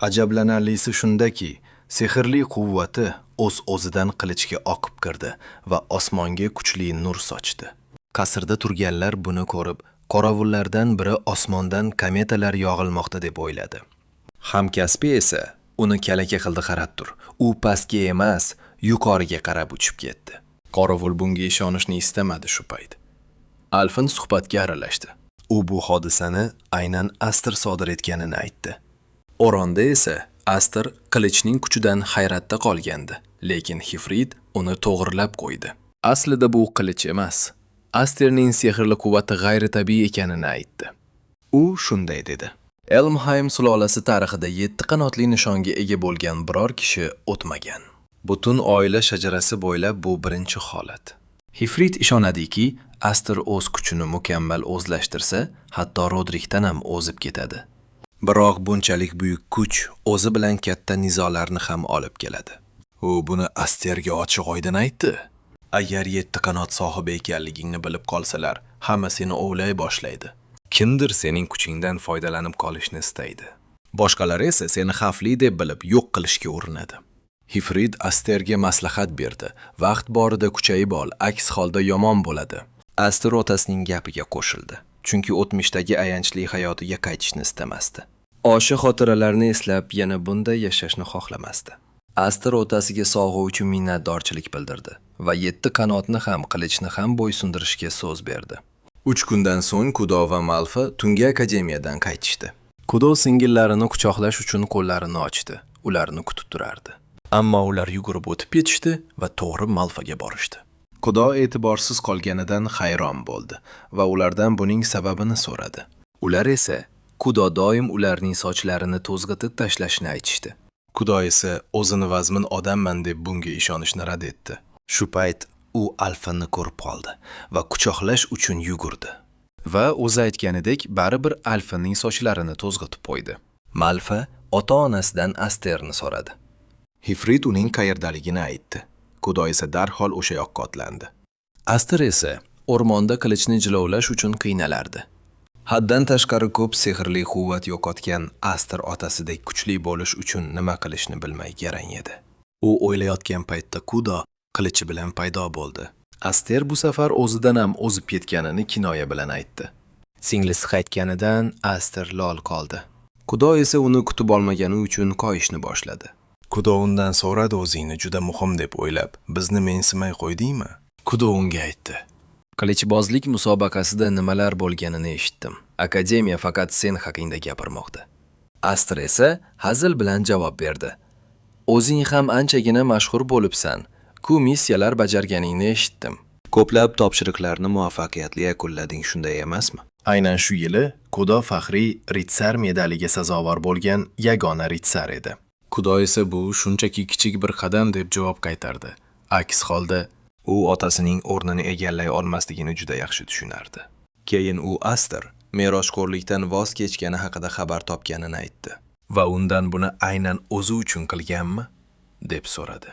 Ajablanarlisi shundaki, sehrli quvvati o'z-o'zidan qilichga oqib kirdi va osmonga kuchli nur sochdi. Qasrda turganlar buni ko'rib, qorovullardan biri osmondan kometalar yog'ilmoqda deb o'yladi. Hamkasbi esa uni kalaka qildi qarab tur. U pastga emas, yuqoriga qarab uchib ketdi. Qorovul bunga ishonishni istamadi shu payt. Alfin suhbatga aralashdi. U bu hodisani aynan Aster sodir etganini aytdi. O'ronda esa Aster qilichning kuchidan hayratda qolgandi, lekin Hifrit uni to'g'rilab qo'ydi. Aslida bu qilich emas, Asterning sehrli quvvati g'ayritabiiy ekanini aytdi. U shunday dedi. Elmhaym sulolasi tarixida 7 qanotli nishonga ega bo'lgan biror kishi o'tmagan. Butun oila shajarasi bo'ylab bu birinchi holat. Hifrit ishonadiki, Aster o'z kuchini mukammal o'zlashtirsa, hatto Rodrikdan ham o'zib ketadi. Biroq bunchalik buyuk kuch o'zi bilan katta nizolarni ham olib keladi. U buni Asterga ochiq-oydin aytdi. Agar 7 qanot sohibi ekanligingni bilib qolsalar, hamma seni o'ylay boshlaydi. Kimdir sening kuchingdan foydalanib qolishni istaydi. Boshqalar esa seni xavfli deb bilib yo'q qilishga urinadi. Hifrit Asterga maslahat berdi. Vaqt borida kuchayib ol, aks holda yomon bo'ladi. Aster otasining gapiga qo'shildi. Chunki o'tmishdagi ayanchli hayotiga qaytishni istamasdi. O'sha xotiralarni eslab yana bunday yashashni xohlamasdi. Aster otasiga sog'u uchun minnatdorchilik bildirdi va 7 qanotni ham qilichni ham bo'ysundirishga so'z berdi. 3 kundan so'ng Kudo va Malfa tungi akademiyadan qaytishdi. Kudo singillarini quchoqlash uchun qo'llarini ochdi. Ularni kutib turardi. Ammo ular yugurib o'tib ketishdi va to'g'ri Malfaga borishdi. Kudo e'tiborsiz qolganidan hayron bo'ldi va ulardan buning sababini so'radi. Ular esa Kudo doim ularning sochlarini to'zg'itib tashlashni aytishdi. Kudo esa o'zini vazmin odamman deb bunga ishonishni rad etdi. Shu payt u Alfani ko'rib qoldi va quchoqlash uchun yugurdi. Va o'zi aytganidek baribir Alfaning sochlarini to'zg'itib qo'ydi. Malfa ota-onasidan Asterni so'radi. Hifrit uning qayerdaligini aytdi. Kudo esa darhol o'sha yoqqa otlandi. Aster esa o'rmonda qilichni jilovlash uchun qiynalardi. Haddan tashqari ko'p sehrli quvvat yo'qotgan Aster otasidek kuchli bo'lish uchun nima qilishni bilmay garang edi. U o'ylayotgan paytda Kudo qilichi bilan paydo bo'ldi. Aster bu safar o'zidan ham o'zib ketganini kinoya bilan aytdi. Singlisi qaytganidan Aster lol qoldi. Kudo esa uni kutib olmagani uchun qo'yishni boshladi. Kudo undan so'radi o'zingni juda muhim deb o'ylab, bizni mensimay qo'ydingmi? Kudo unga aytdi. Qilichbozlik musobaqasida nimalar bo'lganini eshitdim. Akademiya faqat sen haqingda gapirmoqda. Aster esa hazil bilan javob berdi. O'zing ham anchagina mashhur bo'libsan. Ku missiyalar bajarganingni eshitdim. Ko'plab topshiriqlarni muvaffaqiyatli yakunlading, shunday emasmi? Aynan shu yili Kudo faxriy ritsar medaliga sazovor bo'lgan yagona ritsar edi. Kudo esa bu shunchaki kichik bir qadam deb javob qaytardi. Aks holda u otasining o'rnini egallay olmasligini juda yaxshi tushunardi. Keyin u Aster merosxo'rlikdan voz kechgani haqida xabar topganini aytdi va undan buni aynan o'zi uchun qilganmi deb so'radi.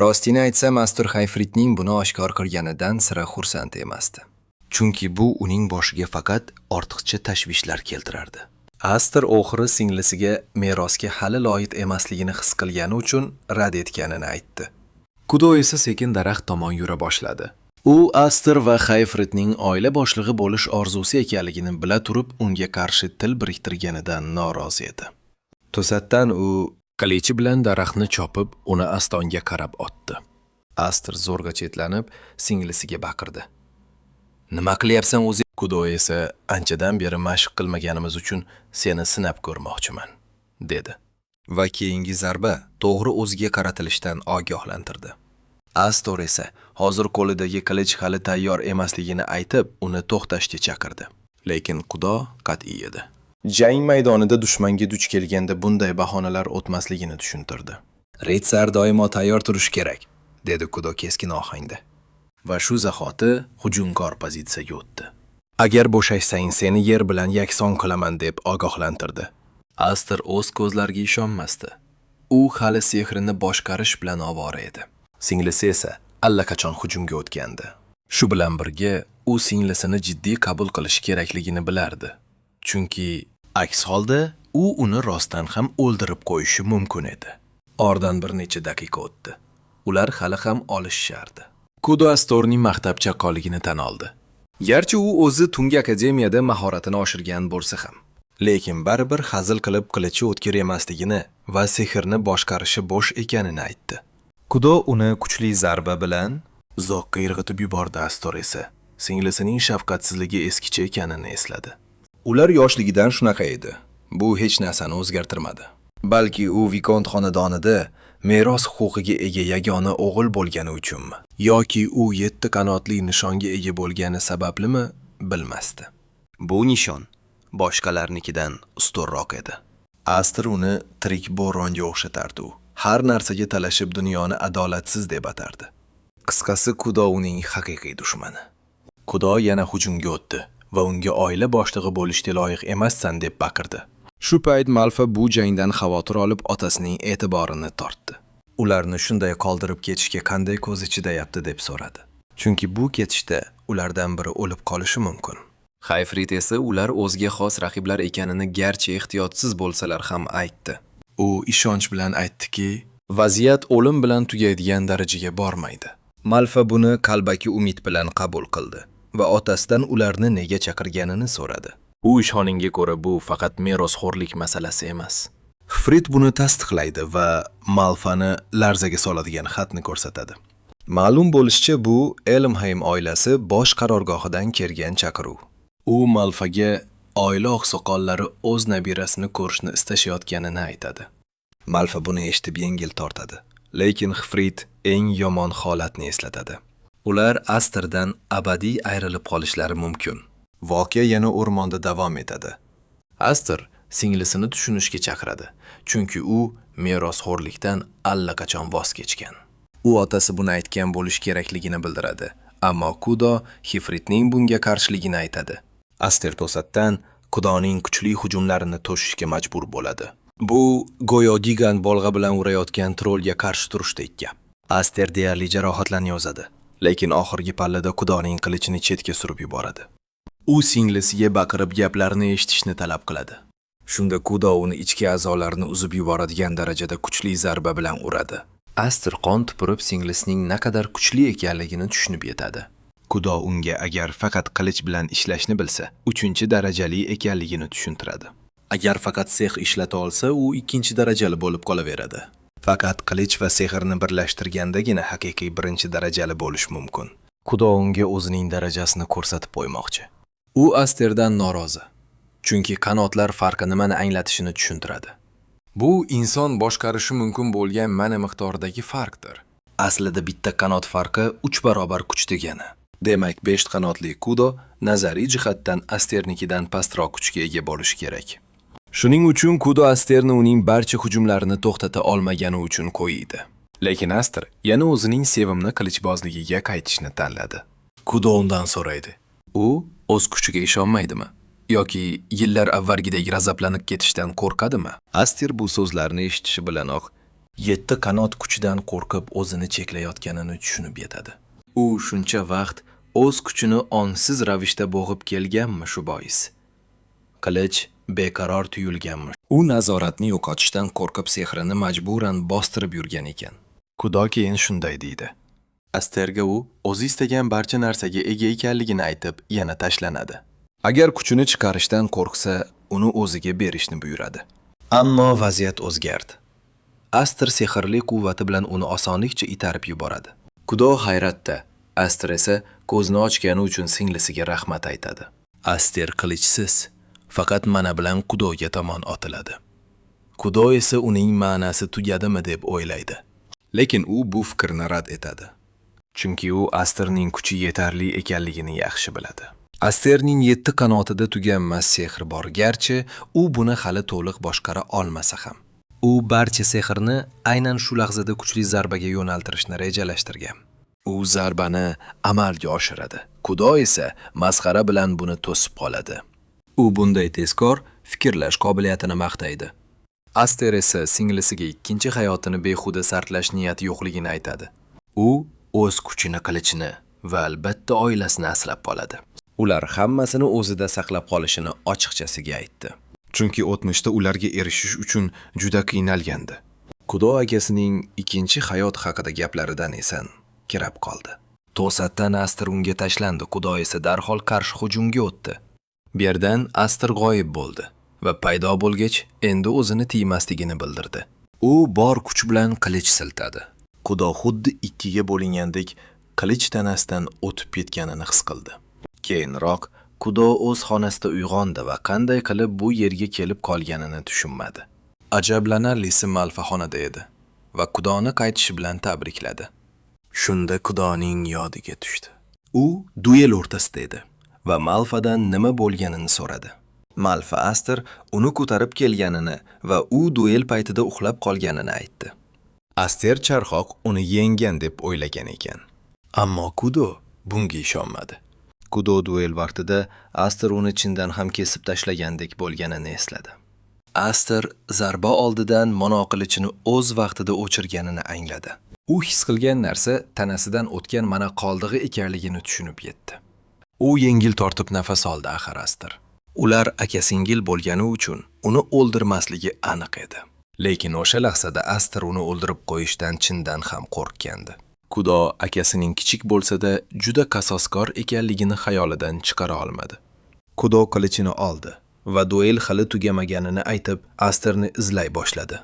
Rostini aytsam, Astur Hayfridning buni oshkor qilganidan sira xursand emasdi. Chunki bu uning boshiga faqat ortiqcha tashvishlar keltirardi. Aster oxiri singlisiga merosga hali loyiq emasligini his qilgani uchun rad etganini aytdi. Kudo esa sekin daraxt tomon yura boshladi. U Aster va Hayfridning oila boshlig'i bo'lish orzusi ekanligini bila turib, unga qarshi til biriktirganidan norozi edi. To'satdan u qilichi bilan daraxtni chopib, uni Astonga qarab otdi. Aster zo'rg'a chetlanib, singlisiga baqirdi. Nima qilyapsan o'zi? Kudo esa anchadan beri mashq qilmaganimiz uchun seni sinab ko'rmoqchiman, dedi. Va keyingi zarba to'g'ri o'ziga qaratilishdan ogohlantirdi. Astor esa hozir qo'lidagi qilich hali tayyor emasligini aytib, uni to'xtashga chaqirdi. Lekin Kudo qat'iy edi. Jang maydonida dushmanga duch kelganda bunday bahonalar o'tmasligini tushuntirdi. Ritsar doimo tayyor turishi kerak, dedi Kudo keskin ohangda. Va shu zahoti hujumkor pozitsiyaga o'tdi. Agar bo'shashsang, seni yer bilan yakson qilaman deb ogohlantirdi. Aster o'z ko'zlariga ishonmasdi. U hali sehrini boshqarish bilan ovora edi. Singlisi esa allaqachon hujumga o'tgandi. Shu bilan birga u singlisini jiddiy qabul qilish kerakligini bilardi. Chunki aks holda u uni rostdan ham o'ldirib qo'yishi mumkin edi. Oradan bir necha daqiqa o'tdi. Ular hali ham olishardi. Kudo Astorning maktab chaqqonligini tan oldi. Garchi u o'zi tungi akademiyada mahoratini oshirgan bo'lsa ham, lekin baribir hazil qilib qilichi o'tkir emasligini va sehrni boshqarishi bo'sh ekanini aytdi. Kudo uni kuchli zarba bilan uzoqqa irg'itib yubordi. Astor esa singlisining shafqatsizligi eskicha ekanini esladi. Ular yoshligidan shunaqa edi. Bu hech narsani o'zgartirmadi. Balki u Vikont xonadonida meros huquqiga ega yagona o'g'il bo'lgani uchunmi, yoki u 7 qanotli nishonga ega bo'lgani sabablimi, bilmasdi. Bu nishon boshqalarnikidan ustunroq edi. Aster uni tirik bo'ronga o'xshatardi. Har narsaga talashib dunyoni adolatsiz deb atardi. Qisqasi, Kudo uning haqiqiy dushmani. Kudo yana hujumga o'tdi va unga oila boshlig'i bo'lishga loyiq emassan deb baqirdi. Shu payt Malfa bu jangdan xavotir olib otasining e'tiborini tortdi. Ularni shunday qoldirib ketishga qanday ko'z ichidayapti deb so'radi. Chunki bu ketishda ulardan biri o'lib qolishi mumkin. Hayfrid esa ular o'ziga xos raqiblar ekanini garchi ehtiyotsiz bo'lsalar ham aytdi. U ishonch bilan aytdiki, vaziyat o'lim bilan tugaydigan darajaga bormaydi. Malfa buni qalbaki umid bilan qabul qildi va otasidan ularni nega chaqirganini so'radi. U ishoningga ko'ra bu faqat merosxo'rlik masalasi emas. Hayfrid buni tasdiqlaydi va Malfani larzaga soladigan xatni ko'rsatadi. Ma'lum bo'lishicha, bu Elmheim oilasi bosh qarorgohidan kelgan chaqiruv. U Malfaga oila oqsoqollari o'z nabirasini ko'rishni istashayotganini aytadi. Malfa buni eshitib yengil tortadi, lekin Hayfrid eng yomon holatni eslatadi. Ular Asterdan abadiy ayrilib qolishlari mumkin. Voqea yana o'rmonda davom etadi. Aster singlisini tushunishga chaqiradi, chunki u merosxo'rlikdan allaqachon voz kechgan. U otasi buni aytgan bo'lish kerakligini bildiradi, ammo Kudo Hayfridning bunga qarshiligini aytadi. Aster to'satdan Kudoning kuchli hujumlarini to'sishga majbur bo'ladi. Bu go'yo gigant bolg'a bilan urayotgan trolga qarshi turishdek gap. Aster deyarli jarohatlarni yozadi, lekin oxirgi pallada Kudoning qilichini chetga surib yuboradi. U singlisiga baqirib gaplarni eshitishni talab qiladi. Shunda Kudo uni ichki a'zolarini uzib yuboradigan darajada kuchli zarba bilan uradi. Aster qon tupurib singlisining naqadar kuchli ekanligini tushunib yetadi. Kudo unga agar faqat qilich bilan ishlashni bilsa, 3-darajali ekanligini tushuntiradi. Agar faqat sehr ishlata olsa, u 2-darajali bo'lib qolaveradi. Faqat qilich va sehrni birlashtirgandagina haqiqiy 1-darajali bo'lish mumkin. Kudo unga o'zining darajasini ko'rsatib qo'ymoqchi. U Asterdan norozi. Chunki qanotlar farqi nimani anglatishini tushuntiradi. Bu inson boshqarishi mumkin bo'lgan mana miqdordagi farqdir. Aslida bitta qanot farqi 3 barobar kuch degani. Demak, 5 qanotli Kudo nazariy jihatdan Asternikidan pastroq kuchga ega bo'lishi kerak. Shuning uchun Kudo Asterni uning barcha hujumlarini to'xtata olmagani uchun qo'ydi. Lekin Aster yana o'zining sevimli qilichbozligiga qaytishni tanladi. Kudo undan so'raydi. U o'z kuchiga ishonmaydimi? Yoki yillar avvalgidek g'azablanib ketishdan qo'rqadimi? Aster bu so'zlarni eshitishi bilanoq 7 qanot kuchidan qo'rqib o'zini cheklayotganini tushunib yetadi. U shuncha vaqt o'z kuchini ongsiz ravishda bo'g'ib kelganmi shu bois? Qilich beqaror tuyulganmi? U nazoratni yo'qotishdan qo'rqib sehrini majburan bostirib yurgan ekan. Kudo keyin shunday deydi. Asterga u o'zi istagan barcha narsaga ega ekanligini aytib, yana tashlanadi. Agar kuchini chiqarishdan qo'rqsa, uni o'ziga berishni buyuradi. Ammo vaziyat o'zgardi. Aster sehrli quvvati bilan uni osonlikcha itarib yuboradi. Kudo hayratda, Aster esa ko'zini ochgani uchun singlisiga rahmat aytadi. Aster qilichsiz, faqat mana bilan Kudoga tomon otiladi. Kudo esa uning ma'nasi tugadimi deb o'ylaydi. Lekin u bu fikrni rad etadi. Chunki u Asterning kuchi yetarli ekanligini yaxshi biladi. Asterning 7 qanotida tuganmas sehr bor, garchi u buni hali to'liq boshqara olmasa ham. U barcha sehrni aynan shu lahzada kuchli zarbaga yo'naltirishni rejalashtirgan. U zarbani amalga oshiradi. Kudo esa masxara bilan buni to'sib qoladi. U bunday tezkor fikrlash qobiliyatini maqtaydi. Aster esa singlisiga ikkinchi hayotini behuda sarflash niyati yo'qligini aytadi. U o'z kuchini, qilichini va albatta oilasini asrab qoladi. Ular hammasini o'zida saqlab qolishini ochiqchasiga aytdi. Chunki o'tmishda ularga erishish uchun juda qiynalgandi. Kudo akasining ikkinchi hayot haqida gaplaridan esan kirab qoldi. To'satdan Aster unga tashlandi. Kudo esa darhol qarshi hujumga o'tdi. Bu yerdan Aster g'oyib bo'ldi va paydo bo'lgach, endi o'zini tiymasligini bildirdi. U bor kuch bilan qilich siltadi. Kudo xuddi ikkiga bo'lingandek qilich tanasidan o'tib ketganini his qildi. Keyinroq Kudo o'z xonasida uyg'ondi va qanday qilib bu yerga kelib qolganini tushunmadi. Ajablanarlisi Malfa xonada edi va Kudoni qaytishi bilan tabrikladi. Shunda Kudoning yodiga tushdi. U duel o'rtasida edi va Malfadan nima bo'lganini so'radi. Malfa Aster uni ko'tarib kelganini va u duel paytida uxlab qolganini aytdi. Aster charxoq uni yenggan deb o'ylagan ekan. Ammo Kudo bunga ishonmadi. Kudo duel vaqtida Aster uni chindan ham kesib tashlagandek bo'lganini esladi. Aster zarba oldidan monoqilichini o'z vaqtida o'chirganini angladi. U his qilgan narsa tanasidan o'tgan mana qoldig'i ekanligini tushunib yetdi. U yengil tortib nafas oldi axir Aster. Ular aka-singil bo'lgani uchun uni o'ldirmasligi aniq edi. Lekin o'sha lahzada Aster uni o'ldirib qo'yishdan chindan ham qo'rqqandi. Kudo akasining kichik bo'lsa-da juda qasoskor ekanligini xayolidan chiqara olmadi. Kudo qilichini oldi va duel hali tugamaganini aytib Asterni izlay boshladi.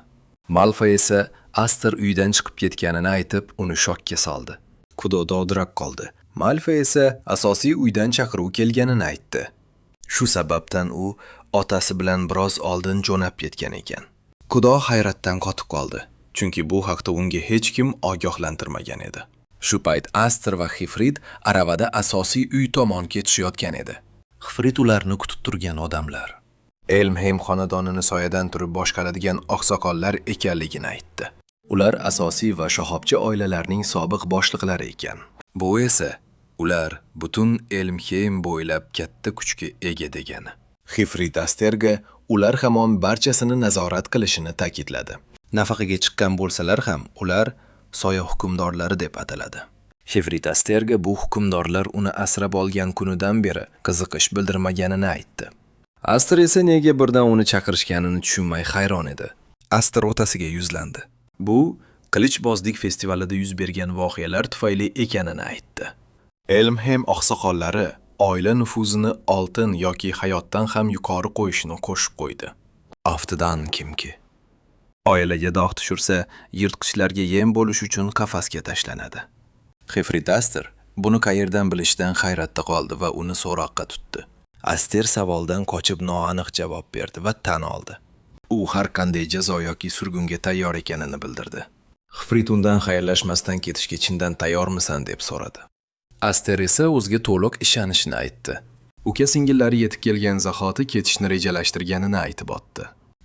Malfa esa Aster uydan chiqib ketganini aytib uni shokka soldi. Kudo dovdirab qoldi. Malfa esa asosiy uydan chaqiruv kelganini aytdi. Shu sababdan u otasi bilan biroz oldin jo'nab ketgan ekan. Kudo hayratdan qotib qoldi. Chunki bu haqda unga hech kim ogohlantirmagan edi. Shu payt Aster va Xifrit aravada asosiy uy tomon ketishayotgan edi. Xifrit ularni kutib turgan odamlar. Elmheim xonadonini soyadan turib boshqaradigan oqsoqollar ekanligini aytdi. Ular asosiy va shoxobcha oilalarning sobiq boshliqlari ekan. Bu esa ular butun Elmheim bo'ylab katta kuchga ega degani. Xifrit Asterga ular hamon barchasini nazorat qilishini ta'kidladi. Nafaqaga chiqqan bo'lsalar ham ular soya hukmdorlari deb ataladi. Xifrit Asterga bu hukmdorlar uni asrab olgan kunidan beri qiziqish bildirmaganini aytdi. Aster esa nega birdan uni chaqirishganini tushunmay hayron edi. Aster otasiga yuzlandi. Bu qilichbozlik festivalida yuz bergan voqealar tufayli ekanini aytdi. Elmheim oqsoqollari oila nufuzini oltin yoki hayotdan ham yuqori qo'yishini qo'shib qo'ydi. Aftidan kimki oilaga dog' tushirsa, yirtqichlarga yem bo'lish uchun qafasga tashlanadi. Xifrit Aster buni qayerdan bilishdan hayratda qoldi va uni so'roqqa tutdi. Aster savoldan qochib noaniq javob berdi va tan oldi. U har qanday jazo yoki surgunga tayyor ekanini bildirdi. Xifrit undan xayrlashmasdan ketishga chindan tayyormisan deb so'radi. Aster esa o'ziga to'liq ishonishini aytdi. Uka singillari yetib kelgan zahoti ketishni rejalashtirganini aytib o'tdi.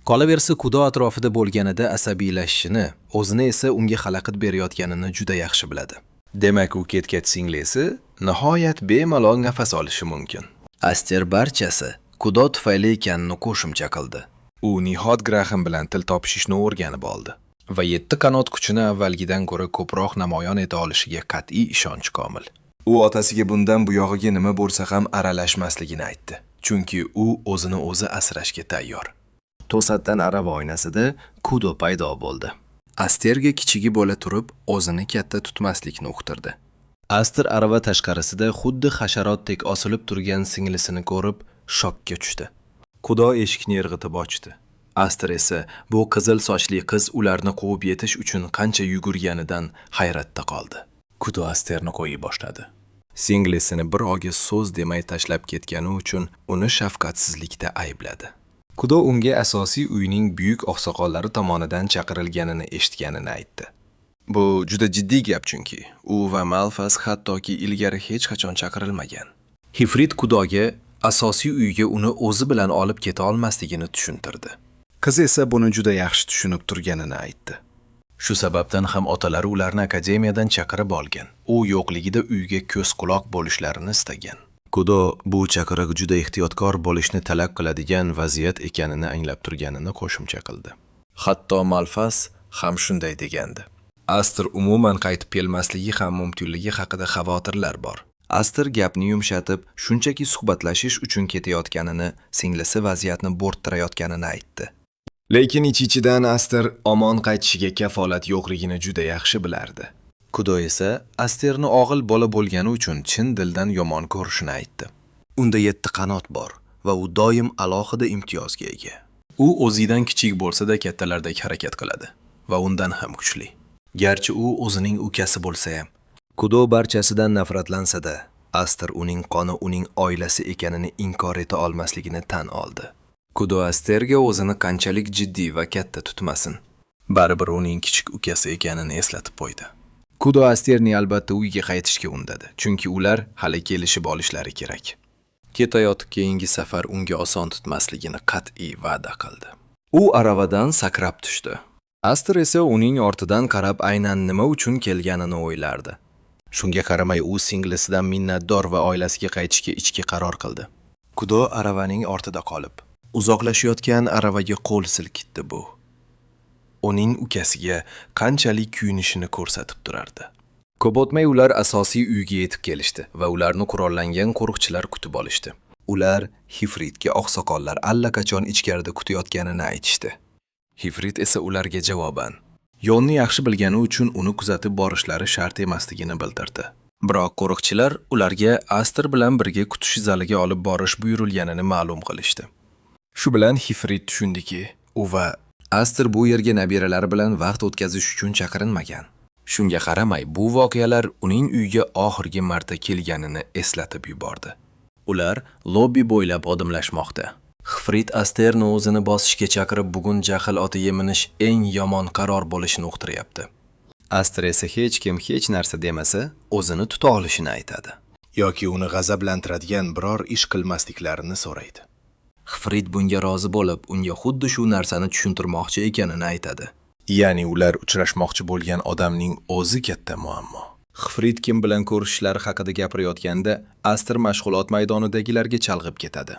Qolaversa Kudo atrofida bo'lganida asabiylashishini, o'zini esa unga xalaqit berayotganini juda yaxshi biladi. Demak, u ketgach singlisi nihoyat bemalol nafas olishi mumkin. Aster barchasi Kudo tufayli ekanini qo'shimcha qildi. U Nihod Graham bilan til topishishni o'rganib oldi va 7 qanot kuchini avvalgidan ko'ra ko'proq namoyon eta olishiga qat'iy ishonch komil. U otasiga bundan buyog'iga nima bo'lsa ham aralashmasligini aytdi, chunki u o'zini o'zi asrashga tayyor. To'satdan arava oynasida Kudo paydo bo'ldi. Asterga kichigi bo'la turib, o'zini katta tutmaslikni uqtirdi. Aster arava tashqarisida xuddi hasharotdek osilib turgan singlisini ko'rib, shokka tushdi. Kudo eshikni irg'itib ochdi. Aster esa bu qizil sochli qiz ularni quvib yetish uchun qancha yugurganidan hayratda qoldi. Kudo Asterni qo'yiy boshladi. Singlisini bir ogiz so'z demay tashlab ketgani uchun uni shafqatsizlikda aybladi. Kudo unga asosiy uyning buyuk oqsoqollari tomonidan chaqirilganini eshitganini aytdi. Bu juda jiddiy gap chunki u va Malfas hattoki ilgari hech qachon chaqirilmagan. Hifrit Kudoga asosiy uyga uni o'zi bilan olib keta olmasligini tushuntirdi. Qiz esa buni juda yaxshi tushunib turganini aytdi. Shu sababdan ham otalari ularni akademiyadan chaqirib olgan. U yo'qligida uyga ko'z-quloq bo'lishlarini istagan. Kudo bu chaqiriq juda ehtiyotkor bo'lishni talab qiladigan vaziyat ekanini anglab turganini qo'shimcha qildi. Hatto Malfas ham shunday degandi. Aster umuman qaytib kelmasligi ham mumkinligi haqida xavotirlar bor. Aster gapni yumshatib, shunchaki suhbatlashish uchun ketayotganini, singlisi vaziyatni bo'rttirayotganini aytdi. Lekin ich-ichidan Aster omon qaytishiga kafolat yo'qligini juda yaxshi bilardi. Kudo esa Asterni og'il bola bo'lgani uchun chin dildan yomon ko'rishini aytdi. Unda 7 qanot bor va u doim alohida imtiyozga ega. U o'zidan kichik bo'lsa-da kattalardek harakat qiladi va undan ham kuchli. Garchi u o'zining ukasi bo'lsa ham, Kudo barchasidan nafratlansa-da, Aster uning qoni uning oilasi ekanini inkor eta olmasligini tan oldi. Kudo Asterga o'zini qanchalik jiddiy va katta tutmasin, baribir uning kichik ukasi ekanini eslatib qo'ydi. Kudo Asterni albatta uyga qaytishga undadi, chunki ular hali kelishib olishlari kerak. Ketayotib keyingi safar unga oson tutmasligini qat'iy va'da qildi. U aravadan sakrab tushdi. Aster esa uning ortidan qarab aynan nima uchun kelganini o'ylardi. Shunga qaramay u singlisidan minnatdor va oilasiga qaytishga ichki qaror qildi. Kudo aravaning ortida qolib, uzoqlashayotgan aravaga qo'l silkitdi bu. Uning ukasiga qanchalik kuyunishini ko'rsatib turardi. Ko'p o'tmay ular asosiy uyga yetib kelishdi va ularni qurollangan qo'riqchilar kutib olishdi. Ular Hifritga oqsoqollar allaqachon ichkarida kutayotganini aytishdi. Hifrit esa ularga javoban yo'lni yaxshi bilgani uchun uni kuzatib borishlari shart emasligini bildirdi. Biroq qo'riqchilar ularga Aster bilan birga kutish zaliga olib borish buyurilganini ma'lum qilishdi. Shu bilan Hifrit tushundiki, u va Aster bu yerga nabiralari bilan vaqt o'tkazish uchun chaqirilmagan. Shunga qaramay, bu voqealar uning uyga oxirgi marta kelganini eslatib yubordi. Ular lobbi bo'ylab odimlashmoqda. Hifrit Asterni o'zini bosishga chaqirib, bugun jahl otiga minish eng yomon qaror bo'lishini uqtiryapti. Aster esa hech kim hech narsa demasa, o'zini tuta olishini aytadi. Yoki uni g'azablantiradigan biror ish qilmasliklarini so'raydi. Hifrit bunga rozi bo'lib, unga xuddi shu narsani tushuntirmoqchi ekanini aytadi. Ya'ni ular uchrashmoqchi bo'lgan odamning o'zi katta muammo. Hifrit kim bilan ko'rishishlari haqida gapirayotganda, Aster mashg'ulot maydonidagilarga chalg'ib ketadi.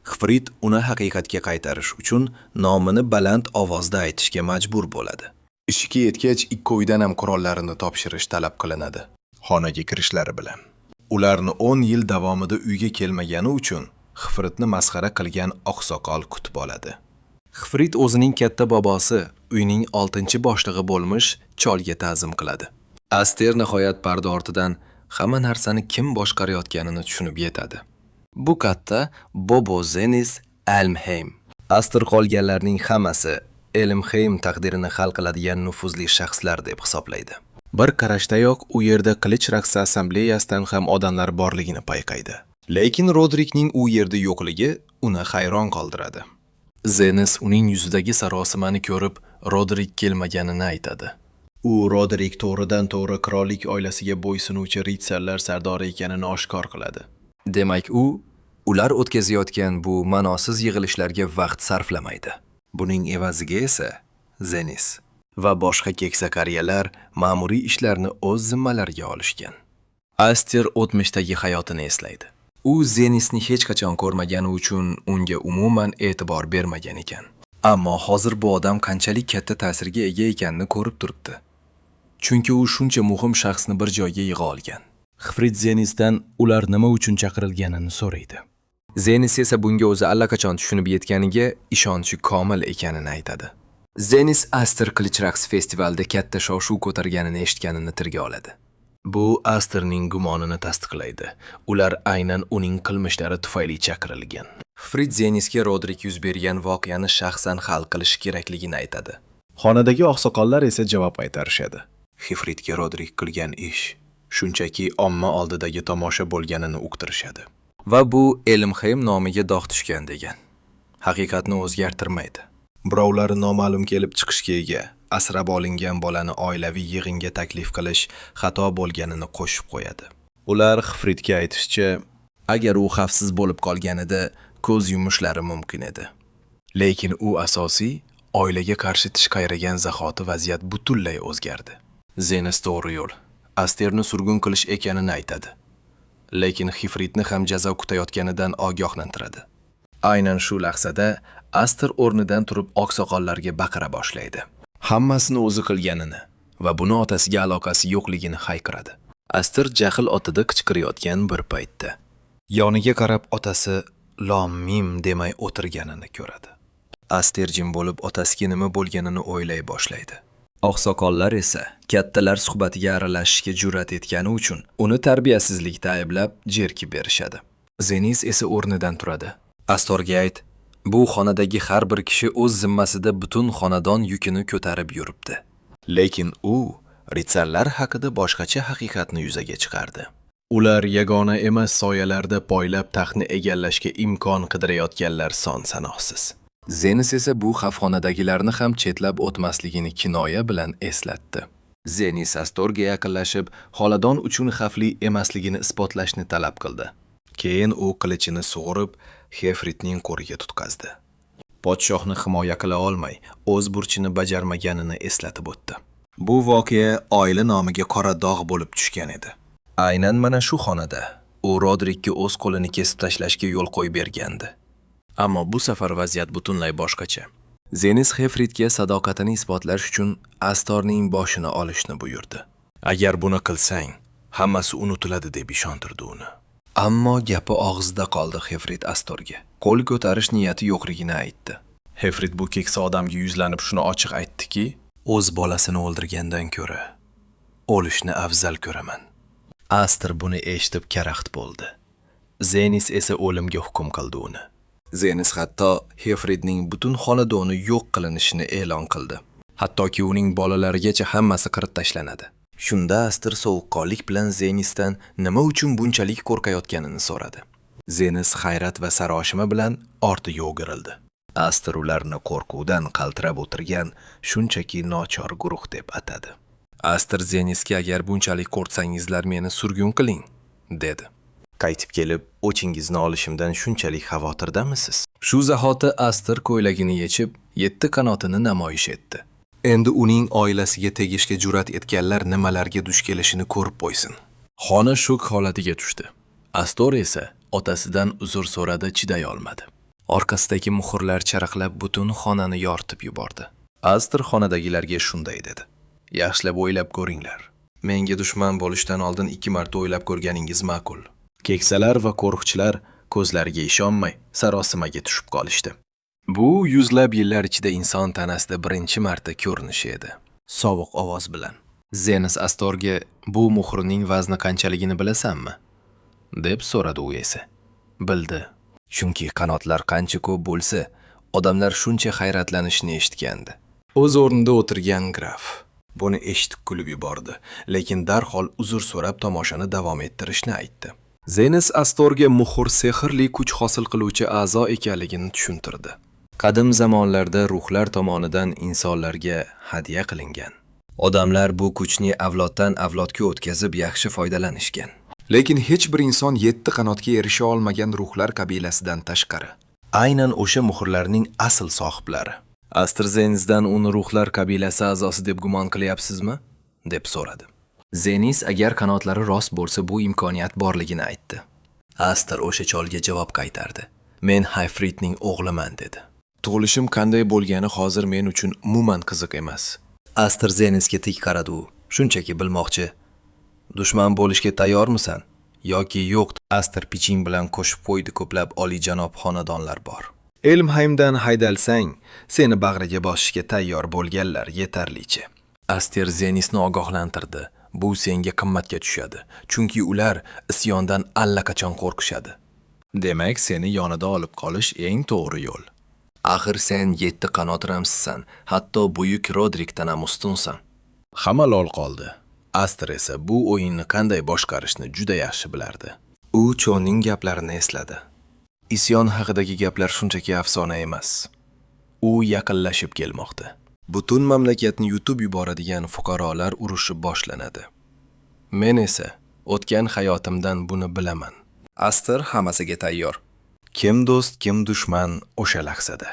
Hifrit uni haqiqatga qaytarish uchun nomini baland ovozda aytishga majbur bo'ladi. Ishga yetgach, ikkovidan ham qurollarini topshirish talab qilinadi. Xonaga kirishlari bilan. Ularni 10 yil davomida uyga kelmagani uchun Hifritni masxara qilgan oqsoqol kutib oladi. Hifrit o'zining katta bobosi, uyning 6-boshlig'i bo'lmish cholga ta'zim qiladi. Aster nihoyat parda ortidan hamma narsani kim boshqarayotganini tushunib yetadi. Bu katta Bobo Zenis Elmheim. Aster qolganlarning hammasi Elmheim taqdirini hal qiladigan nufuzli shaxslar deb hisoblaydi. Bir qarashdayoq u yerda qilich raqsi assambleyasidan ham odamlar borligini payqaydi. Lekin Rodrikning u yerda yo'qligi uni hayron qoldiradi. Zenis uning yuzidagi sarosimani ko'rib, Rodrik kelmaganini aytadi. U Rodrik to'g'ridan to'g'ri qirollik oilasiga bo'ysunuvchi ritsarlar sardori ekanini oshkor qiladi. Demak, ular o'tkazayotgan bu ma'nosiz yig'ilishlarga vaqt sarflamaydi. Buning evaziga esa Zenis va boshqa keksa qariyalar ma'muriy ishlarni o'z zimmalariga olishgan. Aster o'tmishdagi hayotini eslaydi. U Zenisni hech qachon ko'rmagani uchun unga umuman e'tibor bermagan ekan. Ammo hozir bu odam qanchalik katta ta'sirga ega ekanini ko'rib turibdi. Chunki u shuncha muhim shaxsni bir joyga yig'a olgan. Xifrit Zenisdan ular nima uchun chaqirilganini so'raydi. Zenis esa bunga o'zi allaqachon tushunib yetganiga ishonchi komil ekanini aytadi. Zenis Aster qilich raqs festivalida katta shov-shuv ko'targanini eshitganini tilga oladi. Bu Asterning gumonini tasdiqlaydi. Ular aynan uning qilmishlari tufayli chaqirilgan. Xifrit Zenisga Rodrik yuz bergan voqeani shaxsan hal qilish kerakligini aytadi. Xonadagi oqsoqollar esa javob qaytarishadi. Xifritga Rodrik qilgan ish shunchaki omma oldidagi tomosha bo'lganini uqtirishadi. Va bu Elmxeym nomiga dog' tushgan degan. Haqiqatni o'zgartirmaydi. Birovlari noma'lum kelib chiqishga ega, asrab olingan bolani oilaviy yig'inga taklif qilish xato bo'lganini qo'shib qo'yadi. Ular Xifritga aytishicha, agar u xavfsiz bo'lib qolganida ko'z yumishlari mumkin edi. Lekin u asosiy oilaga qarshi tish qayragan zahoti vaziyat butunlay o'zgardi. Zenis to'g'ri yo'l, Asterni surgun qilish ekanini aytadi. Lekin Xifritni ham jazo kutayotganidan ogohlantiradi. Aynan shu lahzada Aster o'rnidan turib oqsoqollarga baqira boshlaydi. Hammasini o'zi qilganini va buni otasiga aloqasi yo'qligini hayqiradi. Aster jahl otida qichqirayotgan bir paytda yoniga qarab otasi lom-mim demay o'tirganini ko'radi. Aster jim bo'lib otasiga nima bo'lganini o'ylay boshlaydi. Oqsoqollar esa kattalar suhbatiga aralashishga jur'at etgani uchun uni tarbiyasizlikda ayblab jerkib berishadi. Zenis esa o'rnidan turadi. Astorga ayt, bu xonadagi har bir kishi o'z zimmasida butun xonadon yukini ko'tarib yuribdi. Lekin u ritsarlar haqida boshqacha haqiqatni yuzaga chiqardi. Ular yagona emas soyalarda poylab taxtni egallashga imkon qidirayotganlar son sanoqsiz. Zenis esa bu xavfxonadagilarni ham chetlab o'tmasligini kinoya bilan eslatdi. Zenis Astorga yaqinlashib, xonadon uchun xavfli emasligini isbotlashni talab qildi. Keyin u qilichini sug'urib, Xifritning qo'riga tutqazdi. Podshohni himoya qila olmay, o'z burchini bajarmaganini eslatib o'tdi. Bu voqea oila nomiga qora dog' bo'lib tushgan edi. Aynan mana shu xonada u Rodrikka o'z qo'lini kesib tashlashga yo'l qo'yib bergandi. Ammo bu safar vaziyat butunlay boshqacha. Zenis Xifritga sadoqatini isbotlash uchun Astorning boshini olishni buyurdi. Agar buni qilsang, hammasi unutiladi deb ishontirdi uni. Ammo gapi og'zida qoldi Xifrit Astorga. Qo'l ko'tarish niyati yo'qligini aytdi. Xifrit bu keksa odamga yuzlanib shuni ochiq aytdiki, o'z bolasini o'ldirgandan ko'ra o'lishni afzal ko'raman. Astor buni eshitib karaxt bo'ldi. Zenis esa o'limga hukm qildi uni. Zenis hatto Xifritning butun xonadoni yo'q qilinishini e'lon qildi. Hattoki uning bolalarigacha hammasi qirib tashlanadi. Shunda Astor sovuqqonlik bilan Zenisdan nima uchun bunchalik qo'rqayotganini so'radi. Zenis hayrat va saroshima bilan ortiga o'girildi. Astor ularni qo'rquvdan qaltirab o'tirgan shunchaki nochor guruh deb atadi. Astor Zenisga agar bunchalik qo'rqsangizlar meni surgun qiling, dedi. Qaytib kelib, o'chingizni olishimdan shunchalik xavotirdamisiz? Shu zahoti Astor ko'ylagini yechib, 7 qanotini namoyish etdi. Endi uning oilasiga tegishga jur'at etganlar nimalarga duch kelishini ko'rib qo'ysin. Xona shok holatiga tushdi. Astor esa otasidan uzr so'radi, chiday olmadi. Orqasidagi muhrlar charaqlab butun xonani yoritib yubordi. Astor xonadagilarga shunday dedi: "Yaxshilab o'ylab ko'ringlar. Menga dushman bo'lishdan oldin 2 marta o'ylab ko'rganingiz ma'qul." Keksalar va qo'rqchilar ko'zlariga ishonmay sarosimaga tushib qolishdi. Bu yuzlab yillar ichida inson tanasida birinchi marta ko'rinishi edi. Sovuq ovoz bilan. Zenis Astorga bu muhrning vazni qanchaligini bilasanmi? deb so'radi u esa. Bildi. Chunki qanotlar qancha ko'p bo'lsa, odamlar shuncha hayratlanishni eshitgandi. O'z o'rnida o'tirgan graf buni eshitib kulib yubordi, lekin darhol uzr so'rab tomoshani davom ettirishni aytdi. Zenis Astorga muhr sehrli kuch hosil qiluvchi a'zo ekanligini tushuntirdi. Qadim zamonlarda ruhlar tomonidan insonlarga hadya qilingan. Odamlar bu kuchni avloddan avlodga o'tkazib yaxshi foydalanishgan. Lekin hech bir inson 7 qanotga erisha olmagan ruhlar qabilasidan tashqari. Aynan o'sha muhrlarning asl sohiblari. AstraZenizdan uni ruhlar qabilasi a'zosi deb gumon qilyapsizmi? Deb so'radi. Zenis agar qanotlari rost bo'lsa bu imkoniyat borligini aytdi. Astar o'sha cholga javob qaytardi. Men Hayfridning o'g'liman dedi. Tug'ilishim qanday bo'lgani hozir men uchun umuman qiziq emas. Astar Zenisga tik qaradi u. Shunchaki bilmoqchi. Dushman bo'lishga tayyormisan yoki yo'q? Astar piching bilan qo'shib qo'ydi, ko'plab oliyjanob xonadonlar bor. Elmheimdan haydalsang, seni bag'riga bosishga tayyor bo'lganlar yetarlicha. Aster Zenisni ogohlantirdi. Bu senga qimmatga tushadi, chunki ular isyondan allaqachon qo'rqishadi. Demak, seni yonida olib qolish eng to'g'ri yo'l. Axir sen 7 qanot ramsisan, hatto buyuk Rodrikdan ham ustunsan. Hamma lol qoldi. Aster esa bu o'yinni qanday boshqarishni juda yaxshi bilardi. U Cho'ning gaplarini esladi. Isyon haqidagi gaplar shunchaki afsona emas. U yaqinlashib kelmoqda. Butun mamlakatni yutib yuboradigan fuqarolar urushi boshlanadi. Men esa o'tgan hayotimdan buni bilaman. Aster hammasiga tayyor. Kim do'st, kim dushman o'sha lahzada.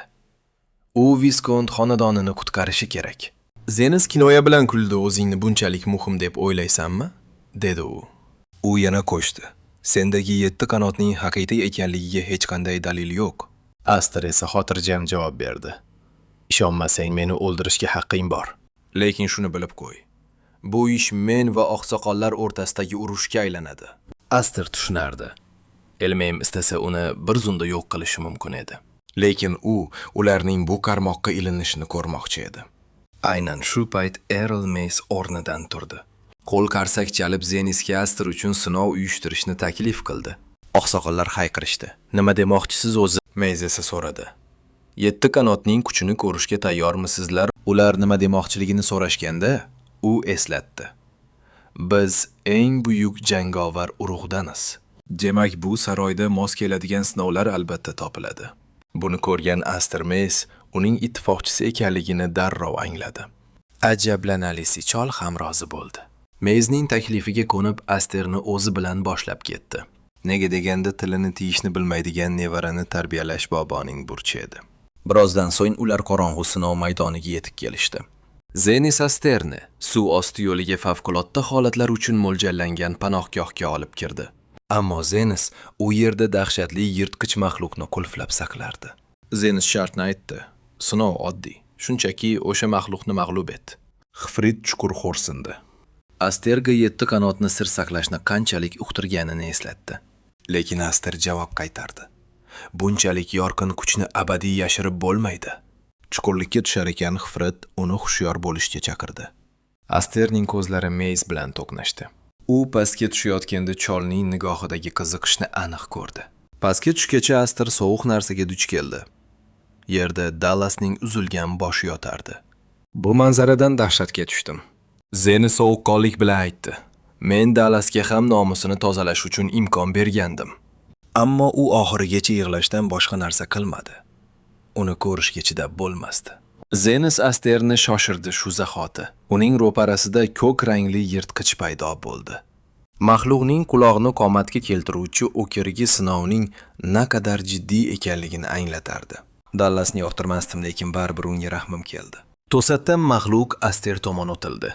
U Viskont xonadonini qutqarishi kerak. Zenis kinoya bilan kuldi, o'zingni bunchalik muhim deb o'ylaysanmi? Dedi u. U yana qo'shdi. Sendagi 7 qanotning haqiqiy ekanligiga hech qanday dalil yo'q. Aster esa xotirjam javob berdi. Ishonmasang meni o'ldirishga haqqing bor. Lekin shuni bilib qo'y. Bu ish men va oqsoqollar o'rtasidagi urushga aylanadi. Aster tushunardi. Elmheim istasa uni bir zumda yo'q qilishi mumkin edi. Lekin u ularning bu qarmoqqa ilinishini ko'rmoqchi edi. Aynan shu payt Erl Mace o'rnidan turdi. Qo'l qarsak chalib Zenisga Aster uchun sinov uyushtirishni taklif qildi. Oqsoqollar hayqirishdi. Nima demoqchisiz o'zi? Mace esa so'radi. 7 qanotning kuchini ko'rishga tayyormisizlar? Ular nima demoqchiligini so'rashganda, u eslatdi. Biz eng buyuk jangovar urug'daniz. Demak, bu saroyda mos keladigan sinovlar albatta topiladi. Buni ko'rgan Aster Mace uning ittifoqchisi ekanligini darrov angladi. Ajablanarlisi chol ham rozi bo'ldi. Mace'ning taklifiga ko'nib Asterni o'zi bilan boshlab ketdi. Nega deganda tilini tiyishni bilmaydigan nevarani tarbiyalash boboning burchi edi. Birozdan so'ng ular qorong'u sinov maydoniga yetib kelishdi. Zenis Asterni suv osti yo'liga favqulodda holatlar uchun mo'ljallangan panohgohga olib kirdi. Ammo Zenis u yerda dahshatli yirtqich maxluqni qulflab saqlardi. Zenis shartni aytdi. Sinov oddiy. Shunchaki o'sha maxluqni mag'lub et. Xifrit chuqur xo'rsindi. Asterga 7 qanotni sir saqlashni qanchalik uqtirganini eslatdi. Lekin Aster javob qaytardi. Bunchalik yorqin kuchni abadiy yashirib bo'lmaydi. Chuqurlikka tushar ekan Xifrit uni hushyor bo'lishga chaqirdi. Asterning ko'zlari Mace bilan to'qnashdi. U pastga tushayotganda cholning nigohidagi qiziqishni aniq ko'rdi. Pastga tushgacha Aster sovuq narsaga duch keldi. Yerda Dallasning uzilgan boshi yotardi. Bu manzaradan dahshatga tushdim. Zenis sovuqqonlik bilan aytdi. Men Dallasga ham nomusini tozalash uchun imkon bergandim. Ammo u oxirigacha yig'lashdan boshqa narsa qilmadi. Uni ko'rishga chidab bo'lmasdi. Zenis Asterni shoshirdi shu zahoti. Uning ro'parasida ko'k rangli yirtqich paydo bo'ldi. Maxluqning quloqni qomatga keltiruvchi o'kirgi sinovning naqadar jiddiy ekanligini anglatardi. Dallasni yoqtirmasdim, lekin baribir unga rahmim keldi. To'satdan maxluq Aster tomon o'tildi.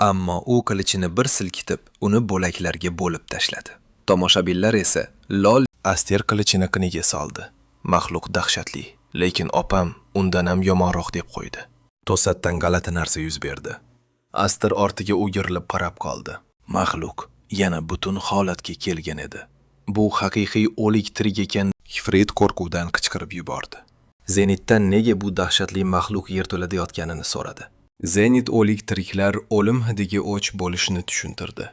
Ammo u qilichini bir silkitib, uni bo'laklarga bo'lib tashladi. Tomoshabinlar esa lol. Aster qilichini qiniga soldi. Maxluq dahshatli, lekin opam undan ham yomonroq deb qo'ydi. To'satdan g'alati narsa yuz berdi. Aster ortiga o'girilib qarab qoldi. Maxluq yana butun holatga kelgan edi. Bu haqiqiy o'lik tirik ekan. Xifrit qo'rquvdan qichqirib yubordi. Zenitdan nega bu dahshatli maxluq yerto'ladayotganini so'radi. Zenit o'lik tiriklar o'lim hidiga o'ch bo'lishini tushuntirdi.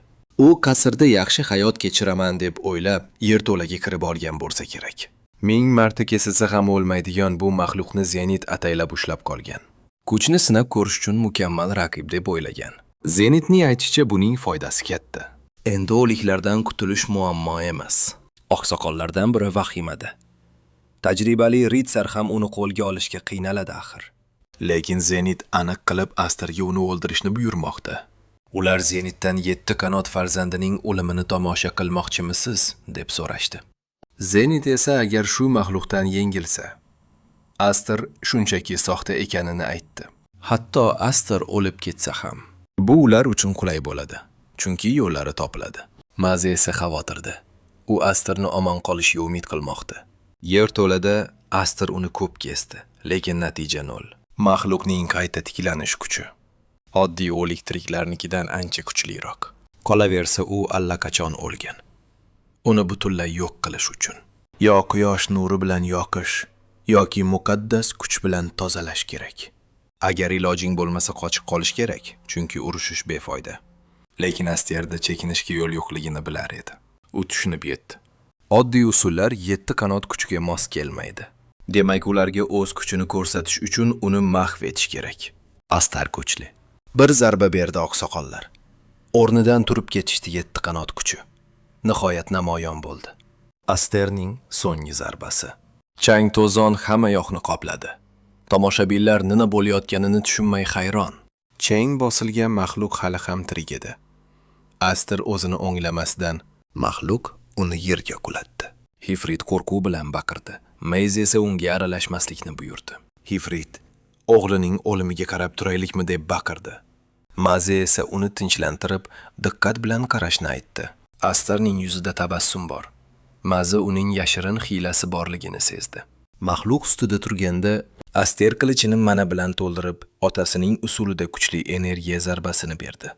U qasrda yaxshi hayot kechiraman deb o'ylab, yerto'laga kirib olgan bo'lsa kerak. 1000 marta kesilsa ham o'lmaydigan bu maxluqni Zenit ataylab ushlab qolgan. Kuchni sinab ko'rish uchun mukammal raqib deb o'ylagan. Zenitning aytishicha buning foydasi katta. Endi o'liklardan qutulish muammo emas. Oqsoqollardan biri vahimada. Tajribali ritsar ham uni qo'lga olishga qiynaladi axir. Lekin Zenit aniq qilib Asterga uni o'ldirishni buyurmoqda. Ular Zenitdan 7 qanot farzandining o'limini tomosha qilmoqchimisiz, deb so'rashdi. Zenit esa agar shu maxluqdan yengilsa, Aster shunchaki soxta ekanini aytdi. Hatto Aster o'lib ketsa ham, bu ular uchun qulay bo'ladi, chunki yo'llari topiladi. Maze esa xavotirda. U Asterni omon qolishga umid qilmoqda. Yerto'lada Aster uni ko'p kesdi, lekin natija nol. Maxluqning qayta tiklanish kuchi oddiy o'lik tiriklarnikidan ancha kuchliroq. Qolaversa u allaqachon o'lgan. Uni butunlay yo'q qilish uchun yo quyosh nuri bilan yoqish yoki muqaddas kuch bilan tozalash kerak. Agar ilojing bo'lmasa qochib qolish kerak, chunki urushish befoyda. Lekin Asterda chekinishga yo'l yo'qligini bilar edi. U tushunib yetdi. Oddiy usullar 7 qanot kuchga mos kelmaydi. Demak, ularga o'z kuchini ko'rsatish uchun uni mahv etish kerak. Aster kuchli. Bir zarba berdi oqsoqollar. O'rnidan turib ketishdi 7 qanot kuchi. Nihoyat namoyon bo'ldi. Asterning so'nggi zarbasi. Chang to'zon hamma yoqni qopladi. Tomoshabinlar nima bo'layotganini tushunmay hayron. Chang bosilgan maxluq hali ham tirik edi. Aster o'zini o'nglamasdan maxluq uni yerga qulatdi. Hifrit qo'rquv bilan baqirdi. Maze esa unga aralashmaslikni buyurdi. Hifrit o'g'lining o'limiga qarab turaylikmi deb baqirdi. Maze esa uni tinchlantirib, diqqat bilan qarashni aytdi. Asterning yuzida tabassum bor. Maze uning yashirin hiylasi borligini sezdi. Maxluq ustida turganda Aster qilichini mana bilan to'ldirib, otasining usulida kuchli energiya zarbasini berdi.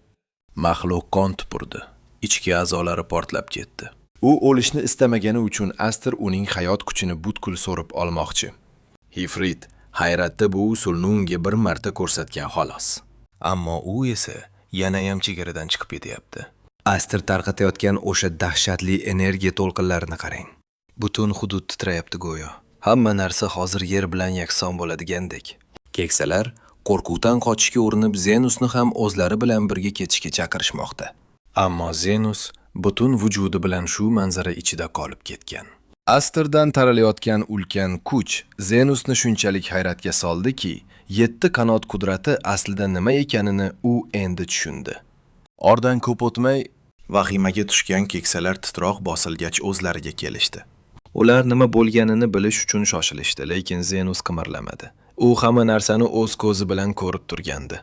Maxluq qon tupurdi. Ichki a'zolari portlab ketdi. U o'lishni istamagani uchun Aster uning hayot kuchini butkul so'rib olmoqchi. Hifrit hayratda bu usulni unga bir marta ko'rsatgan xolos. Ammo u esa yana ham chegaradan chiqib ketyapti. Aster tarqatayotgan o'sha dahshatli energiya to'lqinlarini qarang. Butun hudud titrayapti go'yo. Hamma narsa hozir yer bilan yakson bo'ladigandek. Keksalar qo'rquvdan qochishga urinib Zenusni ham o'zlari bilan birga ketishga chaqirishmoqda. Ammo Zenus butun vujudi bilan shu manzara ichida qolib ketgan. Asterdan taralayotgan ulkan kuch Zenusni shunchalik hayratga soldiki, 7 qanot qudrati aslida nima ekanini u endi tushundi. Oradan ko'p o'tmay vahimaga tushgan keksalar titroq bosilgach o'zlariga kelishdi. Ular nima bo'lganini bilish uchun shoshilishdi, lekin Zenus qimirlamadi. U hamma narsani o'z ko'zi bilan ko'rib turgandi.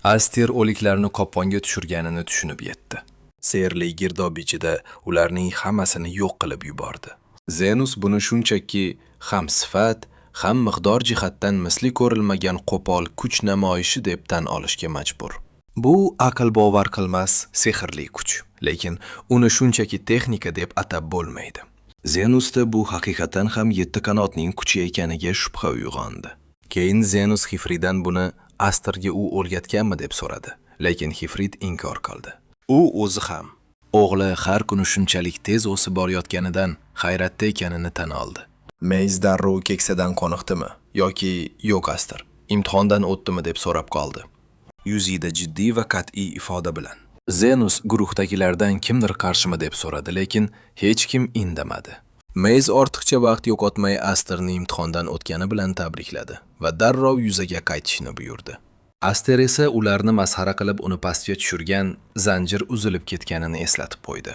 Aster o'liklarni qopqonga tushirganini tushunib yetdi. Sehrli girdob ichida ularning hammasini yo'q qilib yubordi. Zenus buni shunchaki ham sifat, ham miqdor jihatdan misli ko'rilmagan qo'pol kuch namoyishi deb tan olishga majbur. Bu aql bovar qilmas sehrli kuch, lekin uni shunchaki texnika deb atab bo'lmaydi. Zenusda bu haqiqatan ham 7 qanotning kuchi ekaniga shubha uyg'ondi. Keyin Zenus Hifridan buni Asterga u o'rgatganmi deb so'radi, lekin Hifrit inkor qildi. U o'zi ham o'g'li har kuni shunchalik tez o'sib borayotganidan hayratda ekanini tan oldi. Maze darrov keksadan qoniqdimi yoki yo'q Aster, imtihondan o'tdimi deb so'rab qoldi. Yuzida jiddiy va qat'iy ifoda bilan. Zenus guruhdagilardan kimdir qarshimi deb so'radi, lekin hech kim indamadi. Maze ortiqcha vaqt yo'qotmay Asterni imtihondan o'tgani bilan tabrikladi va darrov yuzaga qaytishni buyurdi. Aster esa ularni masxara qilib uni pastga tushirgan zanjir uzilib ketganini eslatib qo'ydi.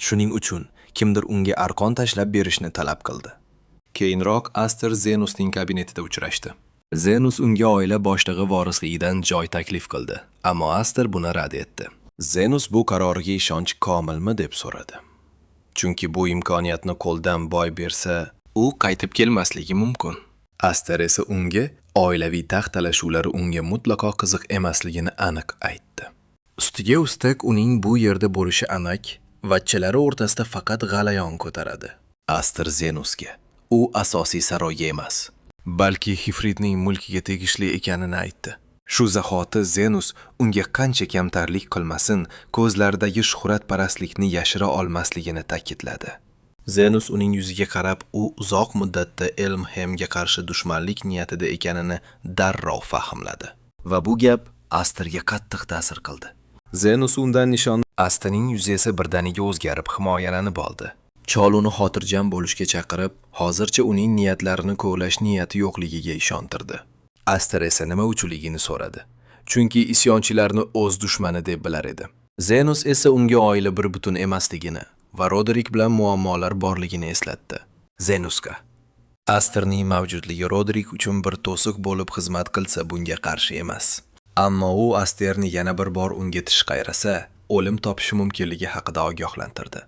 Shuning uchun kimdir unga arqon tashlab berishni talab qildi. Keyinroq Aster Zenusning kabinetida uchrashdi. Zenus unga oila boshlig'i vorisligidan joy taklif qildi, ammo Aster buni rad etdi. Zenus bu qaroriga ishonch komilmi deb so'radi. Chunki bu imkoniyatni qo'ldan boy bersa, u qaytib kelmasligi mumkin. Aster esa unga oilaviy taxt talashuvlari unga mutlaqo qiziq emasligini aniq aytdi. Ustiga ustak uning bu yerda bo'lishi aniq, vachchalari o'rtasida faqat g'alayon ko'taradi. Aster Zenusga u asosiy saroyga emas, balki Hifritning mulkiga tegishli ekanini aytdi. Shu zahoti Zenus unga qancha kamtarlik qilmasin, ko'zlaridagi shuhratparastlikni yashira olmasligini ta'kidladi. Zenus uning yuziga qarab, u uzoq muddatda Elmhemga qarshi dushmanlik niyatida ekanini darrov fahmladi. Va bu gap Asterga qattiq ta'sir qildi. Zenus undan nishon Asterning yuzi esa birdaniga o'zgarib himoyalanib oldi. Chol uni xotirjam bo'lishga chaqirib, hozircha uning niyatlarini ko'lash niyati yo'qligiga ishontirdi. Aster esa nima uchunligini so'radi. Chunki isyonchilarni o'z dushmani deb bilar edi. Zenus esa unga oila bir butun emasligini va Rodrik bilan muammolar borligini eslatdi. Zenuska Asterning mavjudligi Rodrik uchun bir to'siq bo'lib xizmat qilsa bunga qarshi emas. Ammo u Asterni yana bir bor unga tish qayrasa, o'lim topishi mumkinligi haqida ogohlantirdi.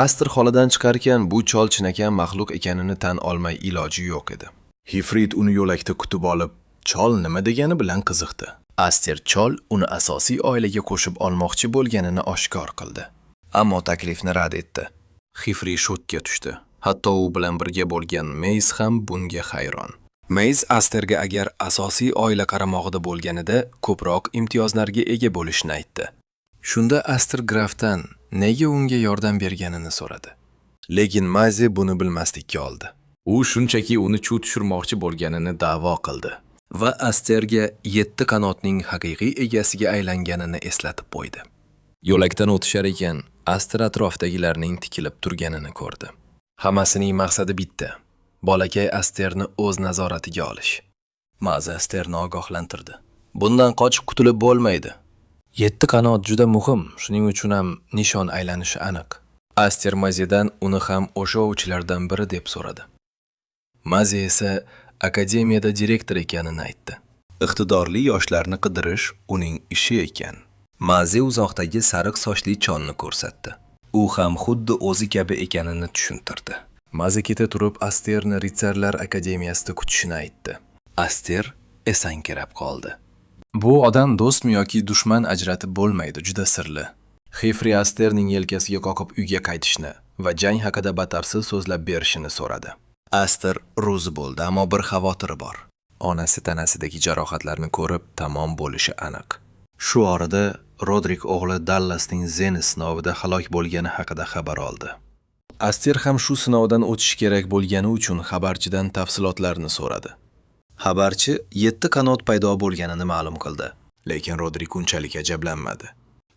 Aster holidan chiqarkan bu chol chinakam maxluq ekanini tan olmay iloji yo'q edi. Hifrit uni yo'lakda kutib olib, chol nima degani bilan qiziqdi. Aster chol uni asosiy oilaga qo'shib olmoqchi bo'lganini oshkor qildi. Ammo taklifni rad etdi. Hifri shokka tushdi. Hatto u bilan birga bo'lgan Mays ham bunga hayron. Mays Asterga agar asosiy oila qaramog'ida bo'lganida ko'proq imtiyozlarga ega bo'lishni aytdi. Shunda Aster grafdan nega unga yordam berganini so'radi. Lekin Mayze buni bilmaslikka oldi. U shunchaki uni chuv tushirmoqchi bo'lganini da'vo qildi va Asterga 7 qanotning haqiqiy egasiga aylanganini eslatib qo'ydi. Yo'lakdan o'tishar ekan, Aster atrofdagilarning tikilib turganini ko'rdi. Hammasining maqsadi bitta. Bolakay Asterni o'z nazoratiga olish. Mayze Asterni ogohlantirdi. Bundan qochib qutulib bo'lmaydi. 7 qanot juda muhim, shuning uchun ham nishon aylanishi aniq. Aster Mayzedan uni ham o'sha ovchilardan biri deb so'radi. Mayze esa akademiyada direktor ekanini aytdi. Iqtidorli yoshlarni qidirish uning ishi ekan. Mayze uzoqdagi sariq sochli chonni ko'rsatdi. U ham xuddi o'zi kabi ekanini tushuntirdi. Mayze keta turib Asterni Ritsarlar akademiyasida kutishini aytdi. Aster esankirab qoldi. Bu odam do'stmi yoki dushman ajratib bo'lmaydi, juda sirli. Hifri Asterning yelkasiga qoqib uyga qaytishni va jang haqida batafsil so'zlab berishini so'radi. Aster rozi bo'ldi, ammo bir xavotiri bor. Onasi tanasidagi jarohatlarni ko'rib, tamom bo'lishi aniq. Shu orada Rodrik o'g'li Dallasning Zenus sinovida halok bo'lgani haqida xabar oldi. Aster ham shu sinovdan o'tish kerak bo'lgani uchun xabarchidan tafsilotlarni so'radi. Xabarchi 7 qanot paydo bo'lganini ma'lum qildi, lekin Rodrik unchalik ajablanmadi.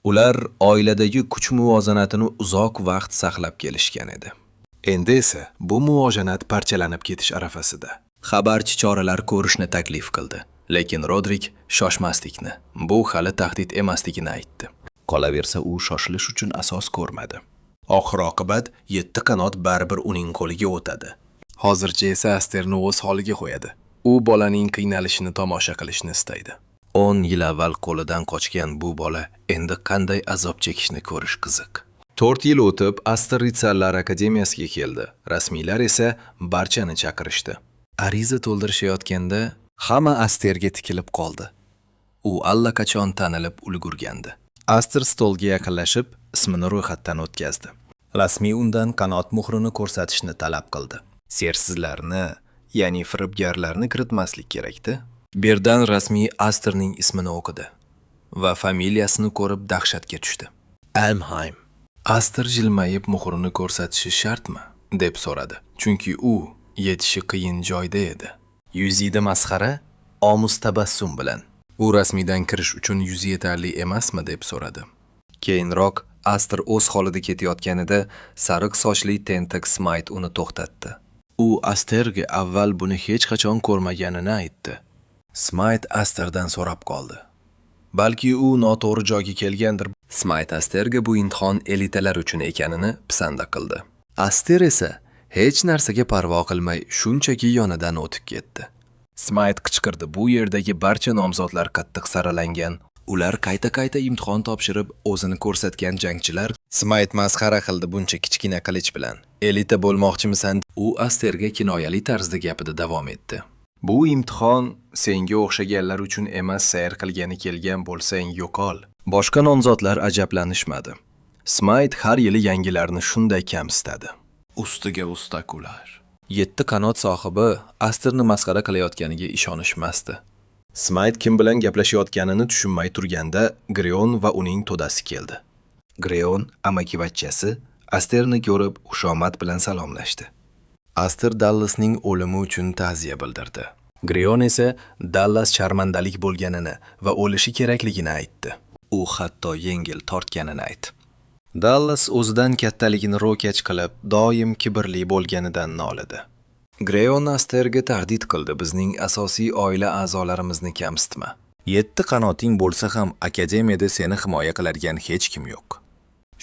Ular oiladagi kuch muvozanatini uzoq vaqt saqlab kelishgan edi. Endi esa bu muvozanat parchalanib ketish arafasida. Xabarchi choralar ko'rishni taklif qildi, lekin Rodrik shoshmaslikni, bu hali tahdid emasligini aytdi. Qolaversa u shoshilish uchun asos ko'rmadi. Oxir-oqibat 7 qanot baribir uning qo'liga o'tadi. Hozircha esa Asterni o'z holiga qo'yadi. U bolaning qiynalishini tomosha qilishni istaydi. 10 yil avval qo'lidan qochgan bu bola endi qanday azob chekishni ko'rish qiziq. 4 yil o'tib Aster Ritsarlar akademiyasiga keldi. Rasmiylar esa barchani chaqirishdi. Ariza to'ldirishayotganda hamma Asterga tikilib qoldi. U allaqachon tanilib ulgurgandi. Aster stolga yaqinlashib, ismini ro'yxatdan o'tkazdi. Rasmiy undan qanot muhrini ko'rsatishni talab qildi. Sersizlarni, ya'ni firibgarlarni kiritmaslik kerakdi. Birdan rasmiy Asterning ismini o'qidi va familiyasini ko'rib dahshatga tushdi. Almheim. Aster jilmayib muhrini ko'rsatishi shartmi? Deb so'radi. Chunki u yetishi qiyin joyda edi. Yuzida masxara, omuz tabassum bilan. U rasmiydan kirish uchun yuzi yetarli emasmi deb so'radi. Keyinroq Aster o'z holida ketayotganida sariq sochli tentak Smite uni to'xtatdi. U Asterga avval buni hech qachon ko'rmaganini aytdi. Smite Asterdan so'rab qoldi. Balki u noto'g'ri joyga kelgandir. Smite Asterga bu imtihon elitalar uchun ekanini pisanda qildi. Aster esa hech narsaga parvo qilmay shunchaki yonidan o'tib ketdi. Smite qichqirdi. Bu yerdagi barcha nomzodlar qattiq saralangan. Ular qayta-qayta imtihon topshirib o'zini ko'rsatgan jangchilar. Smite masxara qildi buncha kichkina qilich bilan. Elita bo'lmoqchimisan? U Asterga kinoyali tarzda gapida davom etdi. Bu imtihon senga o'xshaganlar uchun emas, sayr qilgani kelgan bo'lsang yo'qol. Boshqa nomzodlar ajablanishmadi. Smite har yili yangilarni shunday kamsitadi. Ustiga ustakular. 7 qanot sohibi Asterni masxara qilayotganiga ishonishmasdi. Smite kim bilan gaplashayotganini tushunmay turganda Greon va uning to'dasi keldi. Greon amakivachchasi Asterni ko'rib xushomad bilan salomlashdi. Aster Dallasning o'limi uchun ta'ziya bildirdi. Greon esa Dallas sharmandalik bo'lganini va o'lishi kerakligini aytdi. U hatto yengil tortganini aytdi. Dallas o'zidan kattaligini ro'kach qilib, doim kibrli bo'lganidan nolidi. Greon Asterga tahdid qildi, bizning asosiy oila a'zolarimizni kamsitma. 7 qanoting bo'lsa ham akademiyada seni himoya qiladigan hech kim yo'q.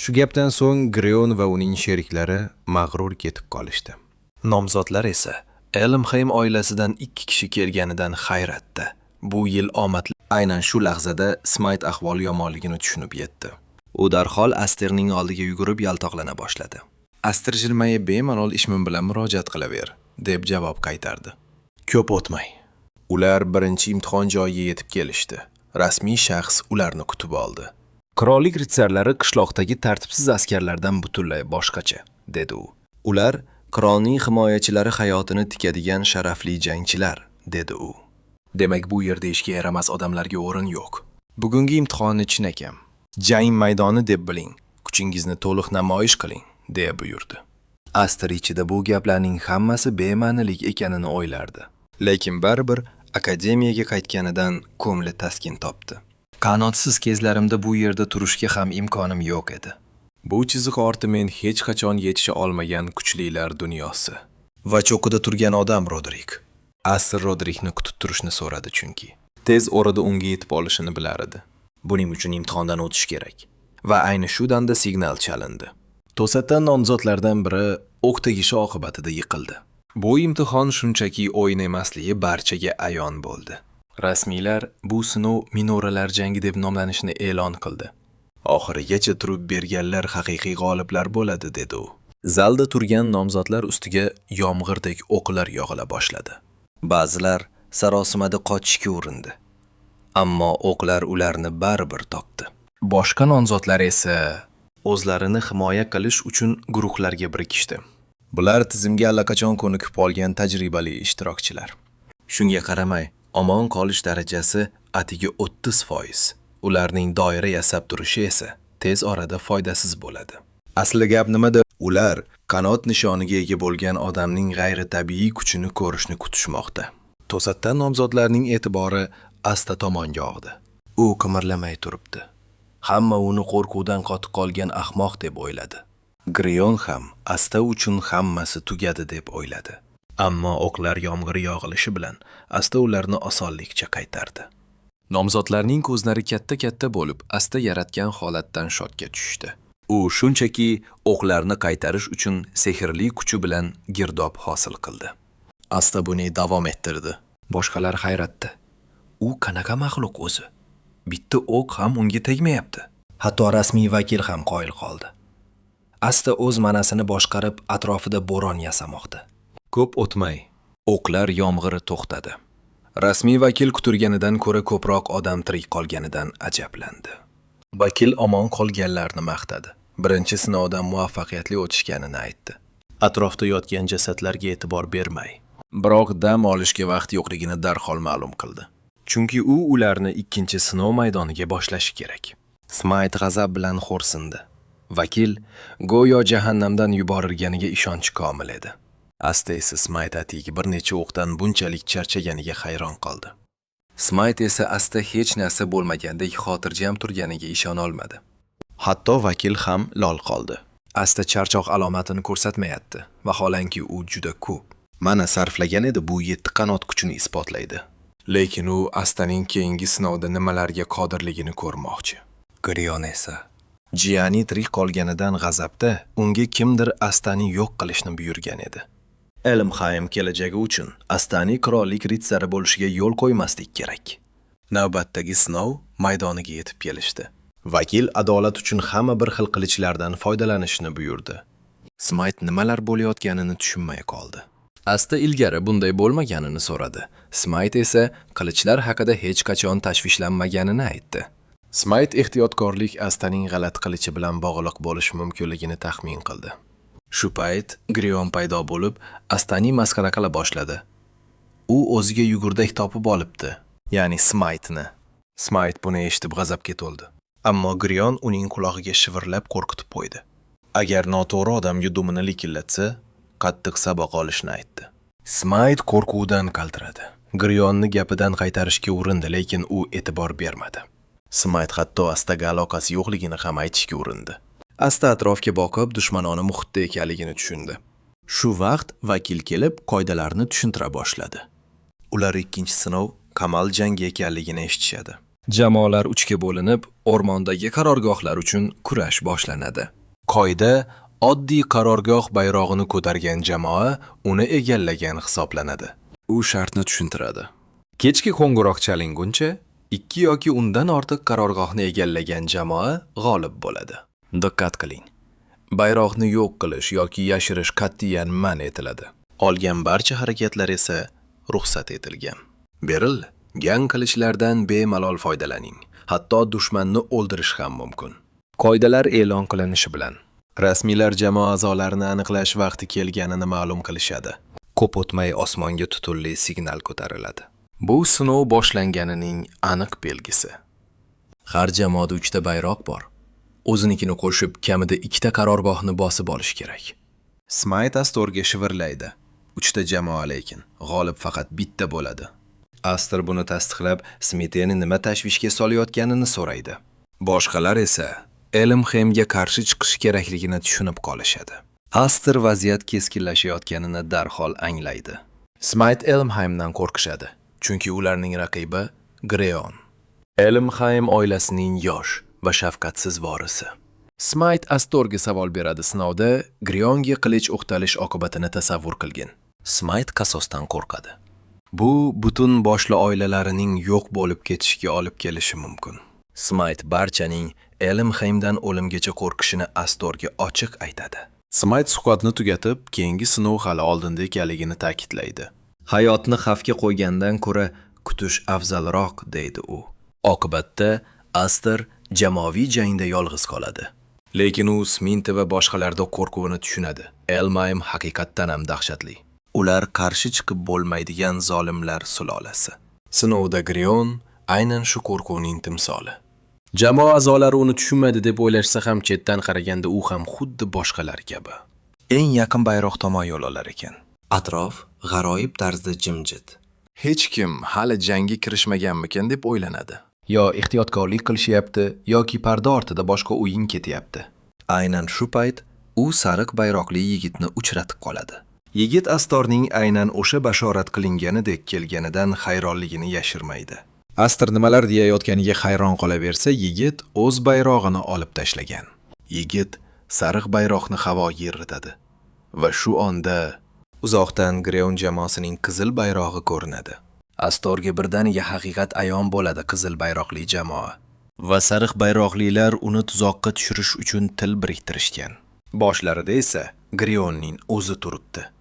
Shu gapdan so'ng Greon va uning sheriklari mag'rur ketib qolishdi. Nomzodlar esa Elmheim oilasidan 2 kishi kelganidan hayratda. Bu yil omadli. Aynan shu lahzada Smite ahvol yomonligini tushunib yetdi. U darhol Asterning oldiga yugurib yaltoqlana boshladi. Aster jilmayib bemalol ishim bilan murojaat qilaver, deb javob qaytardi. Ko'p o'tmay ular birinchi imtihon joyiga yetib kelishdi. Rasmiy shaxs ularni kutib oldi. Qirollik ritsarlari qishloqdagi tartibsiz askarlardan butunlay boshqacha, dedi u. Ular qirolning himoyachilari hayotini tikadigan sharafli jangchilar, dedi u. Demak, bu yerda ishga yaramas odamlarga o'rin yo'q. Bugungi imtihonni chinakam, jang maydoni deb biling, kuchingizni to'liq namoyish qiling, deya buyurdi. Aster ichida bu gaplarning hammasi bema'nilik ekanini o'ylardi. Lekin baribir akademiyaga qaytganidan ko'ngli taskin topdi. Qanotsiz kezlarimda bu yerda turishga ham imkonim yo'q edi. Bu chiziq orti men hech qachon yetisha olmagan kuchlilar dunyosi. Va cho'qida turgan odam Rodrik. Aster Rodrikni kutib turishni so'radi chunki tez orada unga yetib olishini bilar edi. Buning uchun imtihondan o'tish kerak. Va ayni shu damda signal chalindi. To'satdan nomzodlardan biri o'q tegishi oqibatida yiqildi. Bu imtihon shunchaki o'yin emasligi barchaga ayon bo'ldi. Rasmiylar bu sinov minoralar jangi deb nomlanishini e'lon qildi. Oxirigacha turib berganlar haqiqiy g'oliblar bo'ladi, dedi u. Zalda turgan nomzodlar ustiga yomg'irdek o'qlar yog'ila boshladi. Ba'zilar sarosimada qochishga urindi. Ammo o'qlar ularni baribir topdi. Boshqa nomzodlar esa o'zlarini himoya qilish uchun guruhlarga birikishdi. Bular tizimga allaqachon ko'nikib qolgan tajribali ishtirokchilar. Shunga qaramay, omon qolish darajasi atigi 30%. Ularning doira yasab turishi esa tez orada foydasiz bo'ladi. Asli gap nimada? Ular qanot nishoniga ega bo'lgan odamning g'ayritabiiy kuchini ko'rishni kutishmoqda. To'satdan nomzodlarning e'tibori Asta tomonga og'di. U qimirlamay turibdi. Hamma uni qo'rquvdan qotib qolgan ahmoq deb o'yladi. Greon ham Asta uchun hammasi tugadi deb o'yladi. Ammo o'qlar yomg'iri yog'ilishi bilan Asta ularni osonlikcha qaytardi. Nomzodlarning ko'zlari katta-katta bo'lib, Asta yaratgan holatdan shokka tushdi. U shunchaki o'qlarni qaytarish uchun sehrli kuchi bilan girdob hosil qildi. Asta buni davom ettirdi. Boshqalar hayratda. U qanaqa maxluq o'zi? Bitta o'q ham unga tegmayapti. Hatto rasmiy vakil ham qoyil qoldi. Asta o'z manasini boshqarib atrofida bo'ron yasamoqda. Ko'p o'tmay o'qlar yomg'iri to'xtadi. Rasmiy vakil kutilganidan ko'ra ko'proq odam tirik qolganidan ajablandi. Vakil omon qolganlarni maqtadi. Birinchi sinovdan muvaffaqiyatli o'tishganini aytdi. Atrofda yotgan jasadlarga e'tibor bermay, biroq dam olishga vaqt yo'qligini darhol ma'lum qildi. Chunki u ularni ikkinchi sinov maydoniga boshlashi kerak. Smite g'azab bilan xo'rsindi. Vakil go'yo jahannamdan yuborilganiga ishonchi komil edi. Asta esa Smite atigi bir necha o'qdan bunchalik charchaganiga hayron qoldi. Smite esa Asta hech narsa bo'lmagandek xotirjam turganiga ishona olmadi. Hatto vakil ham lol qoldi. Asta charchoq alomatini ko'rsatmayapti, vaholanki u juda ko'p. Mana sarflagan edi bu 7 qanot kuchini isbotlaydi. Lekin u Astaning keyingi sinovda nimalarga qodirligini ko'rmoqchi. Greon esa Gianni tirik qolganidan g'azabda unga kimdir Astani yo'q qilishni buyurgan edi. Elmheim kelajagi uchun Astani qirollik ritsari bo'lishiga yo'l qo'ymaslik kerak. Navbatdagi sinov maydoniga yetib kelishdi. Vakil adolat uchun hamma bir xil qilichlardan foydalanishni buyurdi. Smite nimalar bo'layotganini tushunmay qoldi. Asta ilgari bunday bo'lmaganini so'radi. Smite esa qilichlar haqida hech qachon tashvishlanmaganini aytdi. Smite ehtiyotkorlik Astaning g'alati qilichi bilan bog'liq bo'lishi mumkinligini taxmin qildi. Shu payt Greon paydo bo'lib, Astani masxara qila boshladi. U o'ziga yugurdak topib olibdi, ya'ni Smite'ni. Smite buni eshitib g'azabga to'ldi. Ammo Greon uning qulog'iga shivirlab qo'rqitib qo'ydi. Agar noto'g'ri odamga dumini likillatsa, qattiq saboq olishni aytdi. Smite qo'rquvdan qaltiradi. Greonni gapidan qaytarishga urindi, lekin u e'tibor bermadi. Smite hatto Astaga aloqasi yo'qligini ham aytishga urindi. Asta atrofga boqib, dushmanoni muhitda ekanligini tushundi. Shu vaqt vakil kelib qoidalarni tushuntira boshladi. Ular ikkinchi sinov qamal jangi ekanligini eshitishadi. Jamoalar uchga bo'linib, o'rmondagi qarorgohlar uchun kurash boshlanadi. Qoida oddiy qarorgoh bayrog'ini ko'targan jamoa uni egallagan hisoblanadi. U shartni tushuntiradi. Kechki qo'ng'iroq chalinguncha 2 yoki undan ortiq qarorgohni egallagan jamoa g'olib bo'ladi. Diqqat qiling. Bayroqni yo'q qilish yoki yashirish qat'iyan man etiladi. Olgan barcha harakatlar esa ruxsat etilgan. Beril, gang qilishlardan bemalol foydalaning. Hatto dushmanni o'ldirish ham mumkin. Qoidalar e'lon qilinishi bilan rasmiylar jamoa a'zolarini aniqlash vaqti kelganini ma'lum qilishadi. Ko'p o'tmay osmonga tutunli signal ko'tariladi. Bu sinov boshlanganining aniq belgisi. Har jamoada 3 ta bayroq bor. O'zinikini qo'shib kamida 2 ta qarorgohni bosib olish kerak. Smite Astorga shivirlaydi. 3 ta jamoa lekin g'olib faqat bitta bo'ladi. Astor buni tasdiqlab, Smiteni nima tashvishga solayotganini so'raydi. Boshqalar esa Elmheimga qarshi chiqish kerakligini tushunib qolishadi. Astor vaziyat keskinlashayotganini darhol anglaydi. Smite Elmheimdan qo'rqishadi, chunki ularning raqibi Greon. Elmheim oilasining yosh va shafqatsiz vorisi. Smite Astorga savol beradi sinovda Greonga qilich o'qtalish oqibatini tasavvur qilgin. Smite qasosdan qo'rqadi. Bu butun boshli oilalarining yo'q bo'lib ketishiga olib kelishi mumkin. Smite barchaning Elmheimdan o'limgacha qo'rqishini Astorga ochiq aytadi. Smite suhbatni tugatib, keyingi sinov hali oldinda ekanligini ta'kidlaydi. Hayotni xavfga qo'ygandan ko'ra kutish afzalroq, deydi u. Oqibatda Astor jamoaviy jangda yolg'iz qoladi. Lekin u Sminti va boshqalarda qo'rquvini tushunadi. Elmheim haqiqatdan ham dahshatli. Ular qarshi chiqib bo'lmaydigan zolimlar sulolasi. Sinovda Greon aynan shu qo'rquvning timsoli. Jamoa a'zolari uni tushunmaydi deb o'ylashsa ham chetdan qaraganda u ham xuddi boshqalar kabi. Eng yaqin bayroq tomon yo'l olar ekan. Atrof g'aroyib tarzda jimjit. Hech kim hali jangga kirishmaganmikan deb o'ylanadi. Yo ehtiyotkorlik qilishyapti yoki parda ortida boshqa o'yin ketyapti. Aynan shu payt u sariq bayroqli yigitni uchratib qoladi. Yigit Astorning aynan o'sha bashorat qilinganidek kelganidan hayronligini yashirmaydi. Astor nimalar deyayotganiga hayron qolaversa, yigit o'z bayrog'ini olib tashlagan. Yigit sariq bayroqni havoga yeritadi va shu onda uzoqdan Greon jamoasining qizil bayrog'i ko'rinadi. Astorga birdaniga haqiqat ayon bo'ladi. Qizil bayroqli jamoa va sariq bayroqlilar uni tuzoqqa tushirish uchun til biriktirishgan. Boshlarida esa Greonning o'zi turibdi.